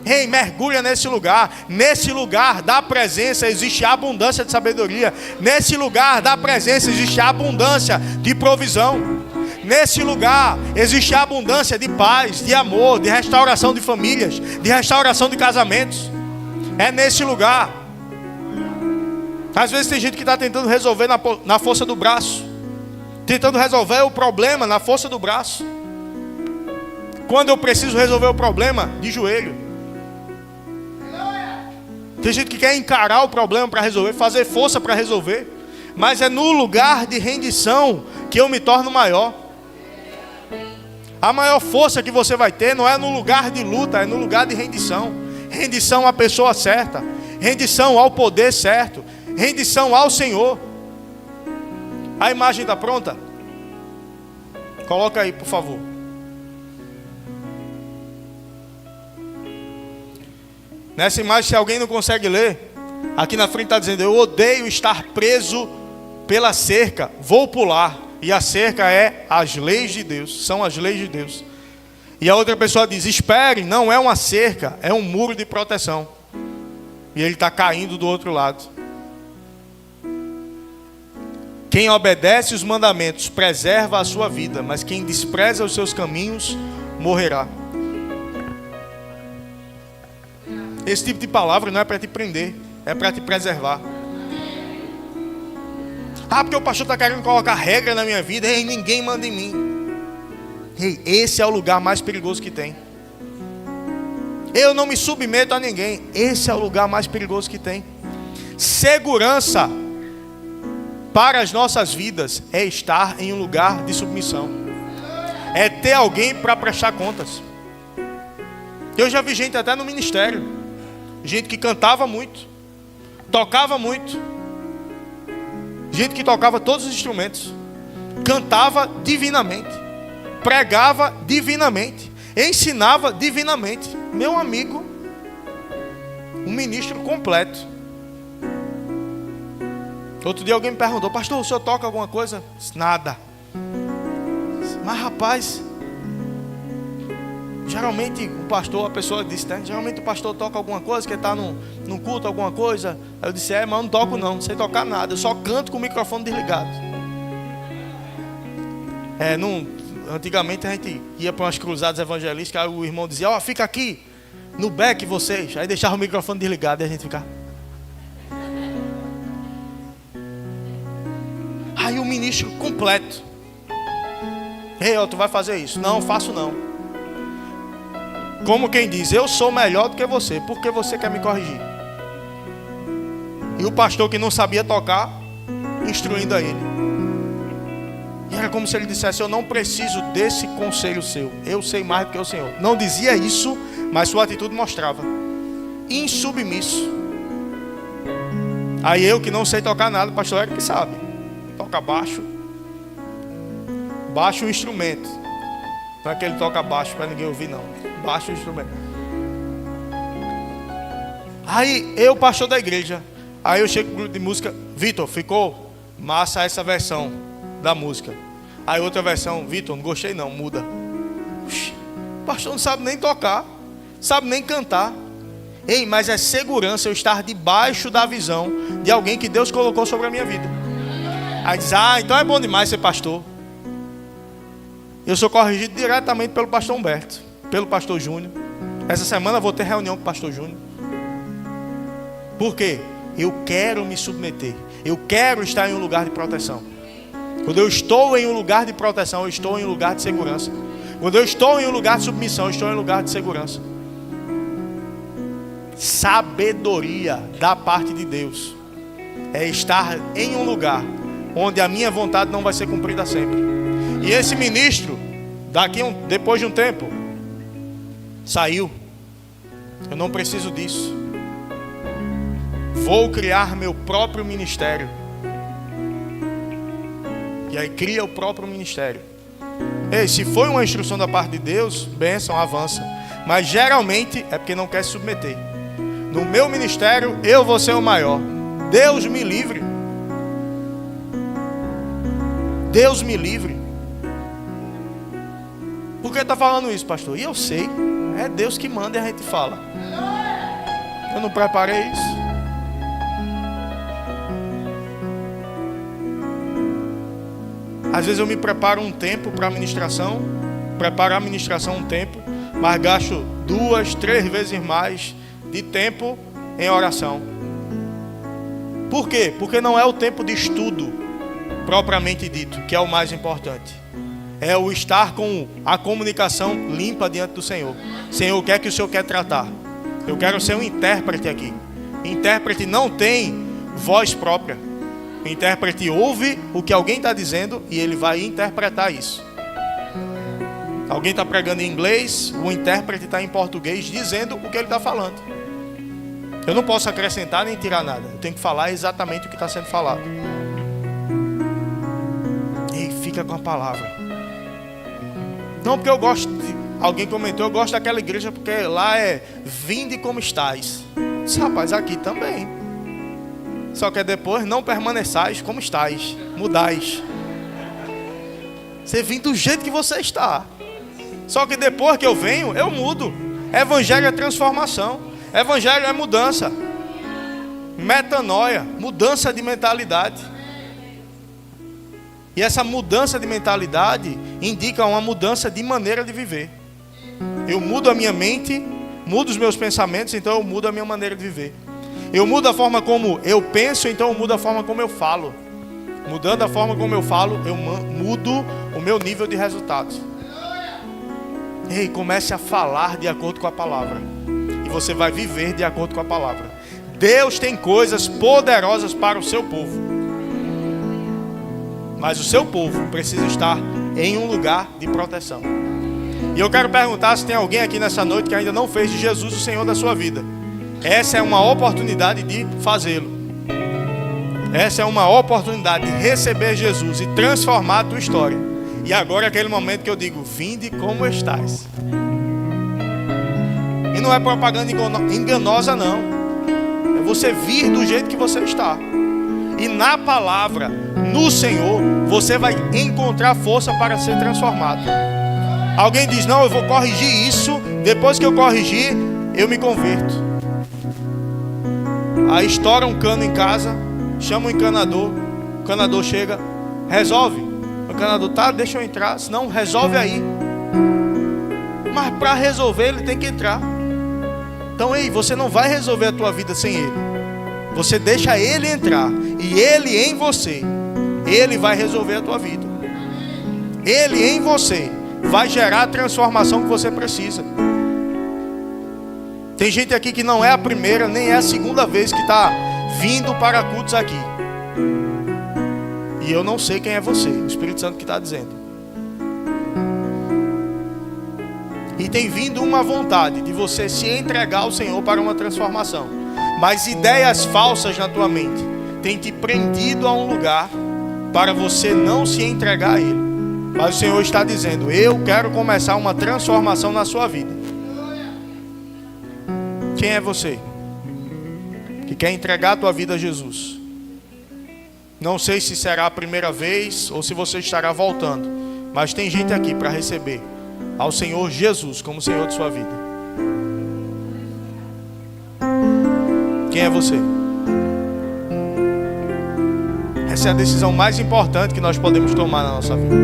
Ei, mergulha nesse lugar da presença existe abundância de sabedoria, nesse lugar da presença existe abundância de provisão, nesse lugar existe abundância de paz, de amor, de restauração de famílias, de restauração de casamentos. É nesse lugar. Às vezes tem gente que está tentando resolver na força do braço, tentando resolver o problema na força do braço, quando eu preciso resolver o problema de joelho. Tem gente que quer encarar o problema para resolver, fazer força para resolver, mas é no lugar de rendição que eu me torno maior. A maior força que você vai ter não é no lugar de luta, é no lugar de rendição. Rendição à pessoa certa, rendição ao poder certo, rendição ao Senhor. A imagem está pronta? Coloca aí, por favor. Nessa imagem, se alguém não consegue ler, aqui na frente está dizendo: eu odeio estar preso pela cerca, vou pular. E a cerca é as leis de Deus, são as leis de Deus. E a outra pessoa diz: espere, não é uma cerca, é um muro de proteção. E ele está caindo do outro lado. Quem obedece os mandamentos preserva a sua vida, mas quem despreza os seus caminhos morrerá. Esse tipo de palavra não é para te prender, é para te preservar. Ah, porque o pastor está querendo colocar regra na minha vida. Ei, ninguém manda em mim. Ei, esse é o lugar mais perigoso que tem. Eu não me submeto a ninguém. Esse é o lugar mais perigoso que tem. Segurança para as nossas vidas é estar em um lugar de submissão. É ter alguém para prestar contas. Eu já vi gente até no ministério, gente que cantava muito, tocava muito, gente que tocava todos os instrumentos, cantava divinamente, pregava divinamente, ensinava divinamente. Meu amigo, um ministro completo. Outro dia alguém me perguntou: pastor, o senhor toca alguma coisa? Nada. Mas rapaz, geralmente o pastor, a pessoa disse, né? Geralmente o pastor toca alguma coisa, que está num culto, alguma coisa. Aí eu disse: mas eu não toco não sei tocar nada, eu só canto com o microfone desligado. Antigamente a gente ia para umas cruzadas evangelísticas, aí o irmão dizia: fica aqui no back vocês. Aí deixava o microfone desligado e a gente ficava. Aí o ministro completo: ei, tu vai fazer isso? Não, faço não. Como quem diz: eu sou melhor do que você, porque você quer me corrigir. E o pastor que não sabia tocar, instruindo a ele. E era como se ele dissesse: eu não preciso desse conselho seu, eu sei mais do que o Senhor. Não dizia isso, mas sua atitude mostrava. Insubmisso. Aí eu que não sei tocar nada, o pastor Eric que sabe. Toca baixo o instrumento. Não é que ele toca baixo para ninguém ouvir, não. Baixo o instrumento. Aí eu, pastor da igreja, aí eu chego pro grupo de música, Vitor, ficou massa essa versão da música. Aí outra versão, Vitor, não gostei não, muda. Oxi, o pastor não sabe nem tocar, sabe nem cantar. Ei, mas é segurança eu estar debaixo da visão de alguém que Deus colocou sobre a minha vida. Aí diz, então é bom demais ser pastor. Eu sou corrigido diretamente pelo pastor Humberto, pelo pastor Júnior. Essa semana eu vou ter reunião com o pastor Júnior. Por quê? Eu quero me submeter. Eu quero estar em um lugar de proteção. Quando eu estou em um lugar de proteção, eu estou em um lugar de segurança. Quando eu estou em um lugar de submissão, eu estou em um lugar de segurança. Sabedoria da parte de Deus é estar em um lugar onde a minha vontade não vai ser cumprida sempre. E esse ministro, depois de um tempo, saiu. Eu não preciso disso. Vou criar meu próprio ministério. E aí cria o próprio ministério. Ei, se foi uma instrução da parte de Deus, bênção, avança. Mas geralmente é porque não quer se submeter. No meu ministério, eu vou ser o maior. Deus me livre. Deus me livre. Por que está falando isso, pastor? E eu sei, é Deus que manda e a gente fala. Eu não preparei isso. Às vezes eu me preparo um tempo para a ministração, preparo a ministração um tempo, mas gasto 2, 3 vezes mais de tempo em oração. Por quê? Porque não é o tempo de estudo propriamente dito que é o mais importante. É o estar com a comunicação limpa diante do Senhor. Senhor, o que é que o Senhor quer tratar? Eu quero ser um intérprete aqui. Intérprete não tem voz própria. O intérprete ouve o que alguém está dizendo e ele vai interpretar isso. Alguém está pregando em inglês, o intérprete está em português dizendo o que ele está falando. Eu não posso acrescentar nem tirar nada. Eu tenho que falar exatamente o que está sendo falado. E fica com a palavra. Não porque eu gosto de... Alguém comentou, eu gosto daquela igreja porque lá é vinde como estais. Disse, rapaz, aqui também. Só que depois não permaneçais como estais, mudais. Você vem do jeito que você está. Só que depois que eu venho, eu mudo. Evangelho é transformação. Evangelho é mudança. Metanoia, mudança de mentalidade. E essa mudança de mentalidade indica uma mudança de maneira de viver. Eu mudo a minha mente, mudo os meus pensamentos, então eu mudo a minha maneira de viver. Eu mudo a forma como eu penso, então eu mudo a forma como eu falo. Mudando a forma como eu falo, eu mudo o meu nível de resultados. Ei, comece a falar de acordo com a palavra. E você vai viver de acordo com a palavra. Deus tem coisas poderosas para o seu povo. Mas o seu povo precisa estar em um lugar de proteção. E eu quero perguntar se tem alguém aqui nessa noite que ainda não fez de Jesus o Senhor da sua vida. Essa é uma oportunidade de fazê-lo. Essa é uma oportunidade de receber Jesus e transformar a tua história. E agora é aquele momento que eu digo, vinde como estás. E não é propaganda enganosa não. É você vir do jeito que você está. E na palavra, no Senhor, você vai encontrar força para ser transformado. Alguém diz, não, eu vou corrigir isso. Depois que eu corrigir, eu me converto. Aí estoura um cano em casa, chama o encanador chega, resolve. O encanador, tá, deixa eu entrar, senão resolve aí. Mas para resolver ele tem que entrar. Então, ei, você não vai resolver a tua vida sem ele. Você deixa ele entrar e ele em você, ele vai resolver a tua vida. Ele em você vai gerar a transformação que você precisa. Tem gente aqui que não é a primeira nem é a segunda vez que está vindo para cultos aqui. E eu não sei quem é você, o Espírito Santo que está dizendo. E tem vindo uma vontade de você se entregar ao Senhor para uma transformação. Mas ideias falsas na tua mente têm te prendido a um lugar para você não se entregar a Ele. Mas o Senhor está dizendo: eu quero começar uma transformação na sua vida. Quem é você que quer entregar a tua vida a Jesus? Não sei se será a primeira vez ou se você estará voltando, mas tem gente aqui para receber ao Senhor Jesus como Senhor de sua vida. Quem é você? Essa é a decisão mais importante que nós podemos tomar na nossa vida.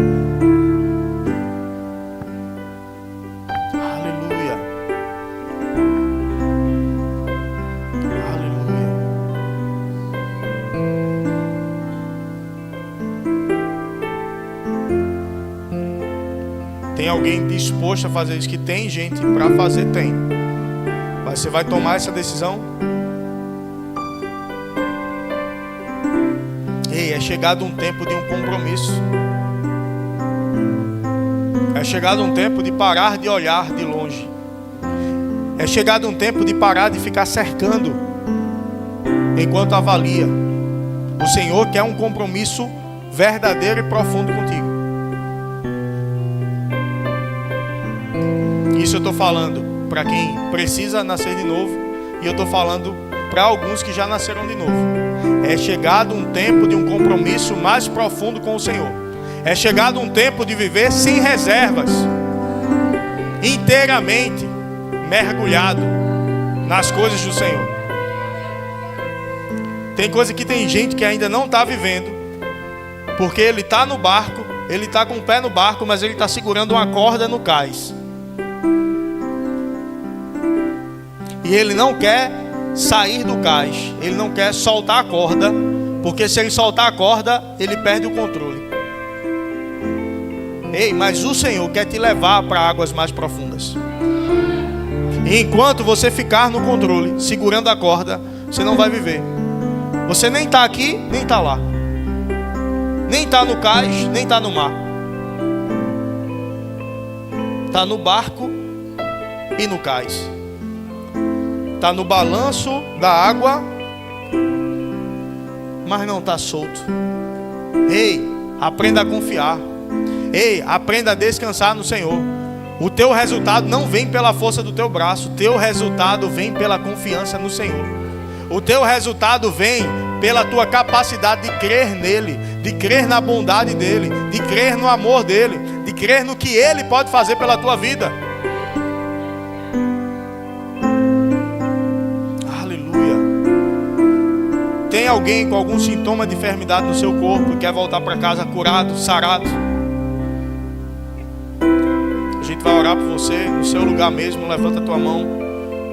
Aleluia. Aleluia. Tem alguém disposto a fazer isso? Que tem gente para fazer, tem. Mas você vai tomar essa decisão? Ei, é chegado um tempo de um compromisso. É chegado um tempo de parar de olhar de longe. É chegado um tempo de parar de ficar cercando enquanto avalia. O Senhor quer um compromisso verdadeiro e profundo contigo. Isso eu estou falando para quem precisa nascer de novo, e eu estou falando para alguns que já nasceram de novo. É chegado um tempo de um compromisso mais profundo com o Senhor. É chegado um tempo de viver sem reservas, inteiramente mergulhado nas coisas do Senhor. Tem coisa que tem gente que ainda não está vivendo, porque ele está no barco, ele está com o pé no barco, mas ele está segurando uma corda no cais. E ele não quer sair do cais, ele não quer soltar a corda, porque se ele soltar a corda, ele perde o controle. Ei, mas o Senhor quer te levar para águas mais profundas. E enquanto você ficar no controle, segurando a corda, você não vai viver. Você nem está aqui, nem está lá. Nem está no cais, nem está no mar. Está no barco e no cais. Está no balanço da água, mas não está solto. Ei, aprenda a confiar. Ei, aprenda a descansar no Senhor. O teu resultado não vem pela força do teu braço. O teu resultado vem pela confiança no Senhor. O teu resultado vem pela tua capacidade de crer nele, de crer na bondade dele, de crer no amor dele, de crer no que ele pode fazer pela tua vida. Tem alguém com algum sintoma de enfermidade no seu corpo e quer voltar para casa curado, sarado? A gente vai orar por você no seu lugar mesmo. Levanta a tua mão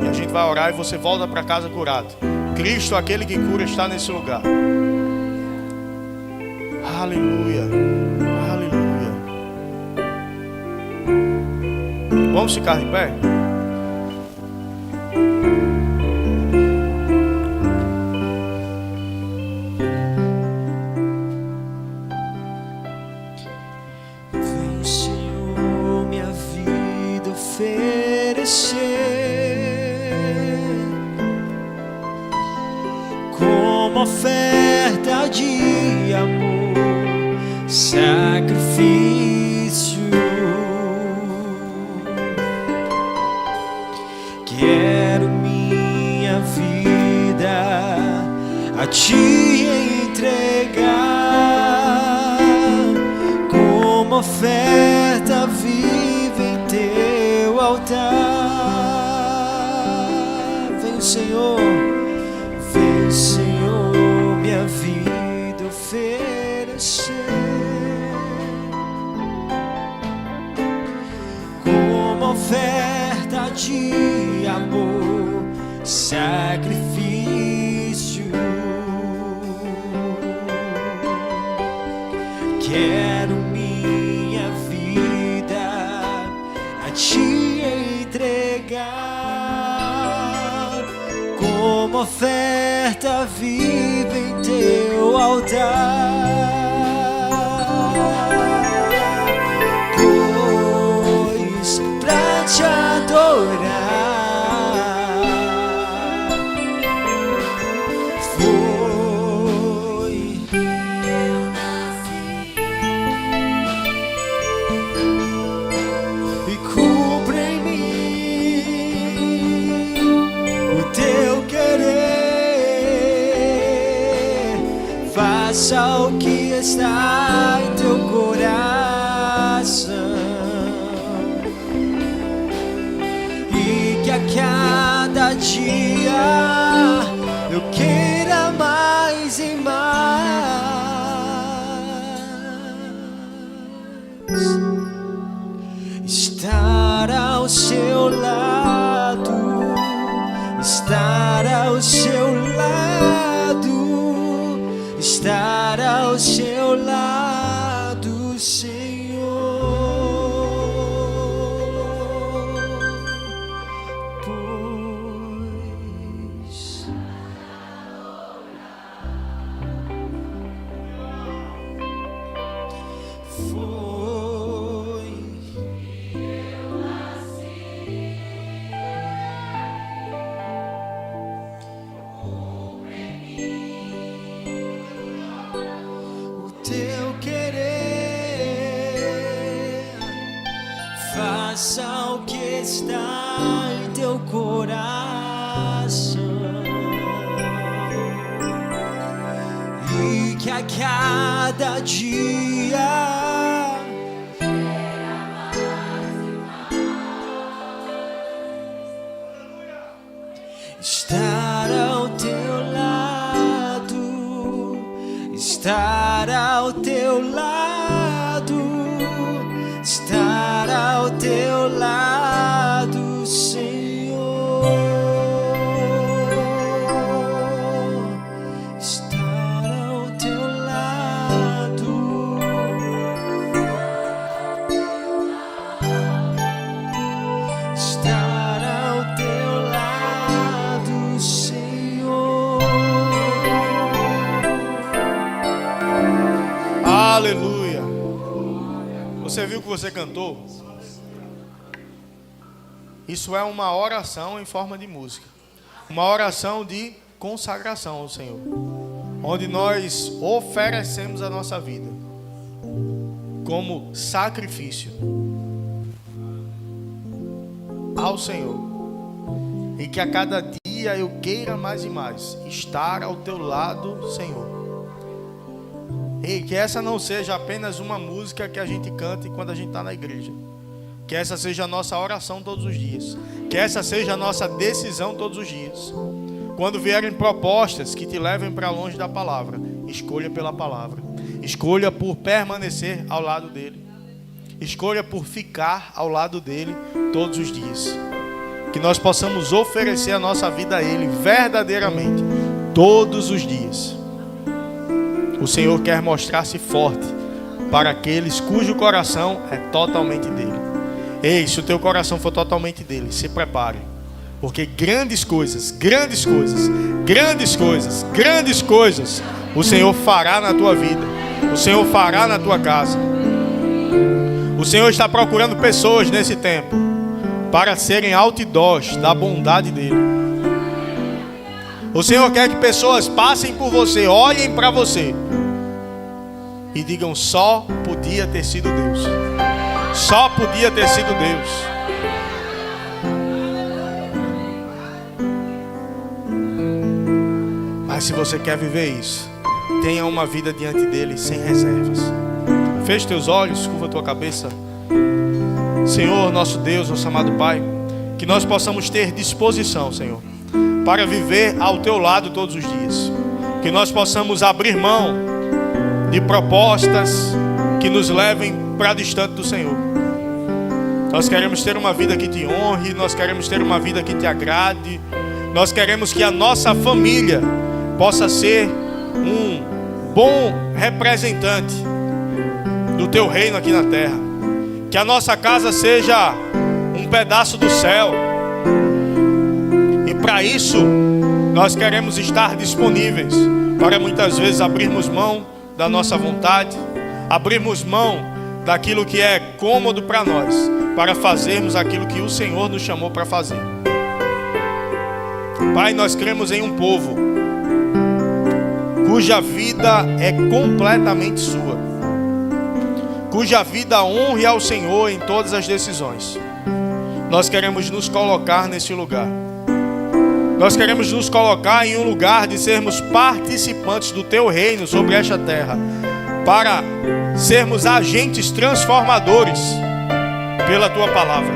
e a gente vai orar e você volta para casa curado. Cristo, aquele que cura, está nesse lugar. Aleluia, aleluia. Vamos ficar de pé? Como oferta de amor, sacrifício, quero minha vida a te entregar, como oferta viva em teu altar. Vem, Senhor. Vem, Senhor, minha vida oferecer, como oferta de amor, sacrifício. Quero minha vida a te entregar, como oferta viva em teu altar. Pois pra te adorar foi eu nasci. está em teu coração, e que a cada dia eu queira mais e mais estar ao seu lado, estar ao seu lado, estar ao seu lado, Senhor. Pois foi o teu querer, faça o que está em teu coração, e que a cada dia estar ao teu lado, estar ao teu lado, estar ao teu lado, Senhor. Estar ao teu lado, estar ao teu lado, Senhor. Aleluia. Você viu que você cantou? Isso é uma oração em forma de música. Uma oração de consagração ao Senhor, onde nós oferecemos a nossa vida como sacrifício ao Senhor, e que a cada dia eu queira mais e mais estar ao teu lado, Senhor. E que essa não seja apenas uma música que a gente cante quando a gente está na igreja. Que essa seja a nossa oração todos os dias. Que essa seja a nossa decisão todos os dias. Quando vierem propostas que te levem para longe da palavra, escolha pela palavra. Escolha por permanecer ao lado dele. Escolha por ficar ao lado dele todos os dias. Que nós possamos oferecer a nossa vida a ele verdadeiramente todos os dias. O Senhor quer mostrar-se forte para aqueles cujo coração é totalmente dele. Ei, se o teu coração for totalmente dele, se prepare, porque grandes coisas, grandes coisas, grandes coisas, grandes coisas o Senhor fará na tua vida, o Senhor fará na tua casa. O Senhor está procurando pessoas nesse tempo para serem outdoors da bondade dele. O Senhor quer que pessoas passem por você, olhem para você e digam: só podia ter sido Deus. Só podia ter sido Deus. Mas se você quer viver isso, tenha uma vida diante dele sem reservas. Feche teus olhos, curva tua cabeça. Senhor, nosso Deus, nosso amado Pai, que nós possamos ter disposição, Senhor, para viver ao teu lado todos os dias. Que nós possamos abrir mão de propostas que nos levem para distante do Senhor. Nós queremos ter uma vida que te honre, nós queremos ter uma vida que te agrade, nós queremos que a nossa família possa ser um bom representante do teu reino aqui na terra. Que a nossa casa seja um pedaço do céu. E para isso, nós queremos estar disponíveis para muitas vezes abrirmos mão da nossa vontade, abrirmos mão daquilo que é cômodo para nós, para fazermos aquilo que o Senhor nos chamou para fazer. Pai, nós cremos em um povo cuja vida é completamente sua, cuja vida honre ao Senhor em todas as decisões. Nós queremos nos colocar nesse lugar. Nós queremos nos colocar em um lugar de sermos participantes do teu reino sobre esta terra, para sermos agentes transformadores pela tua palavra.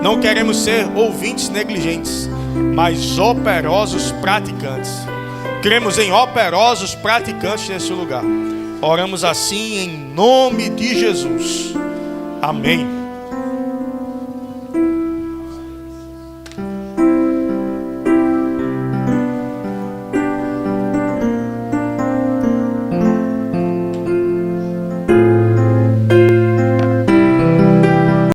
Não queremos ser ouvintes negligentes, mas operosos praticantes. Cremos em operosos praticantes nesse lugar. Oramos assim em nome de Jesus. Amém.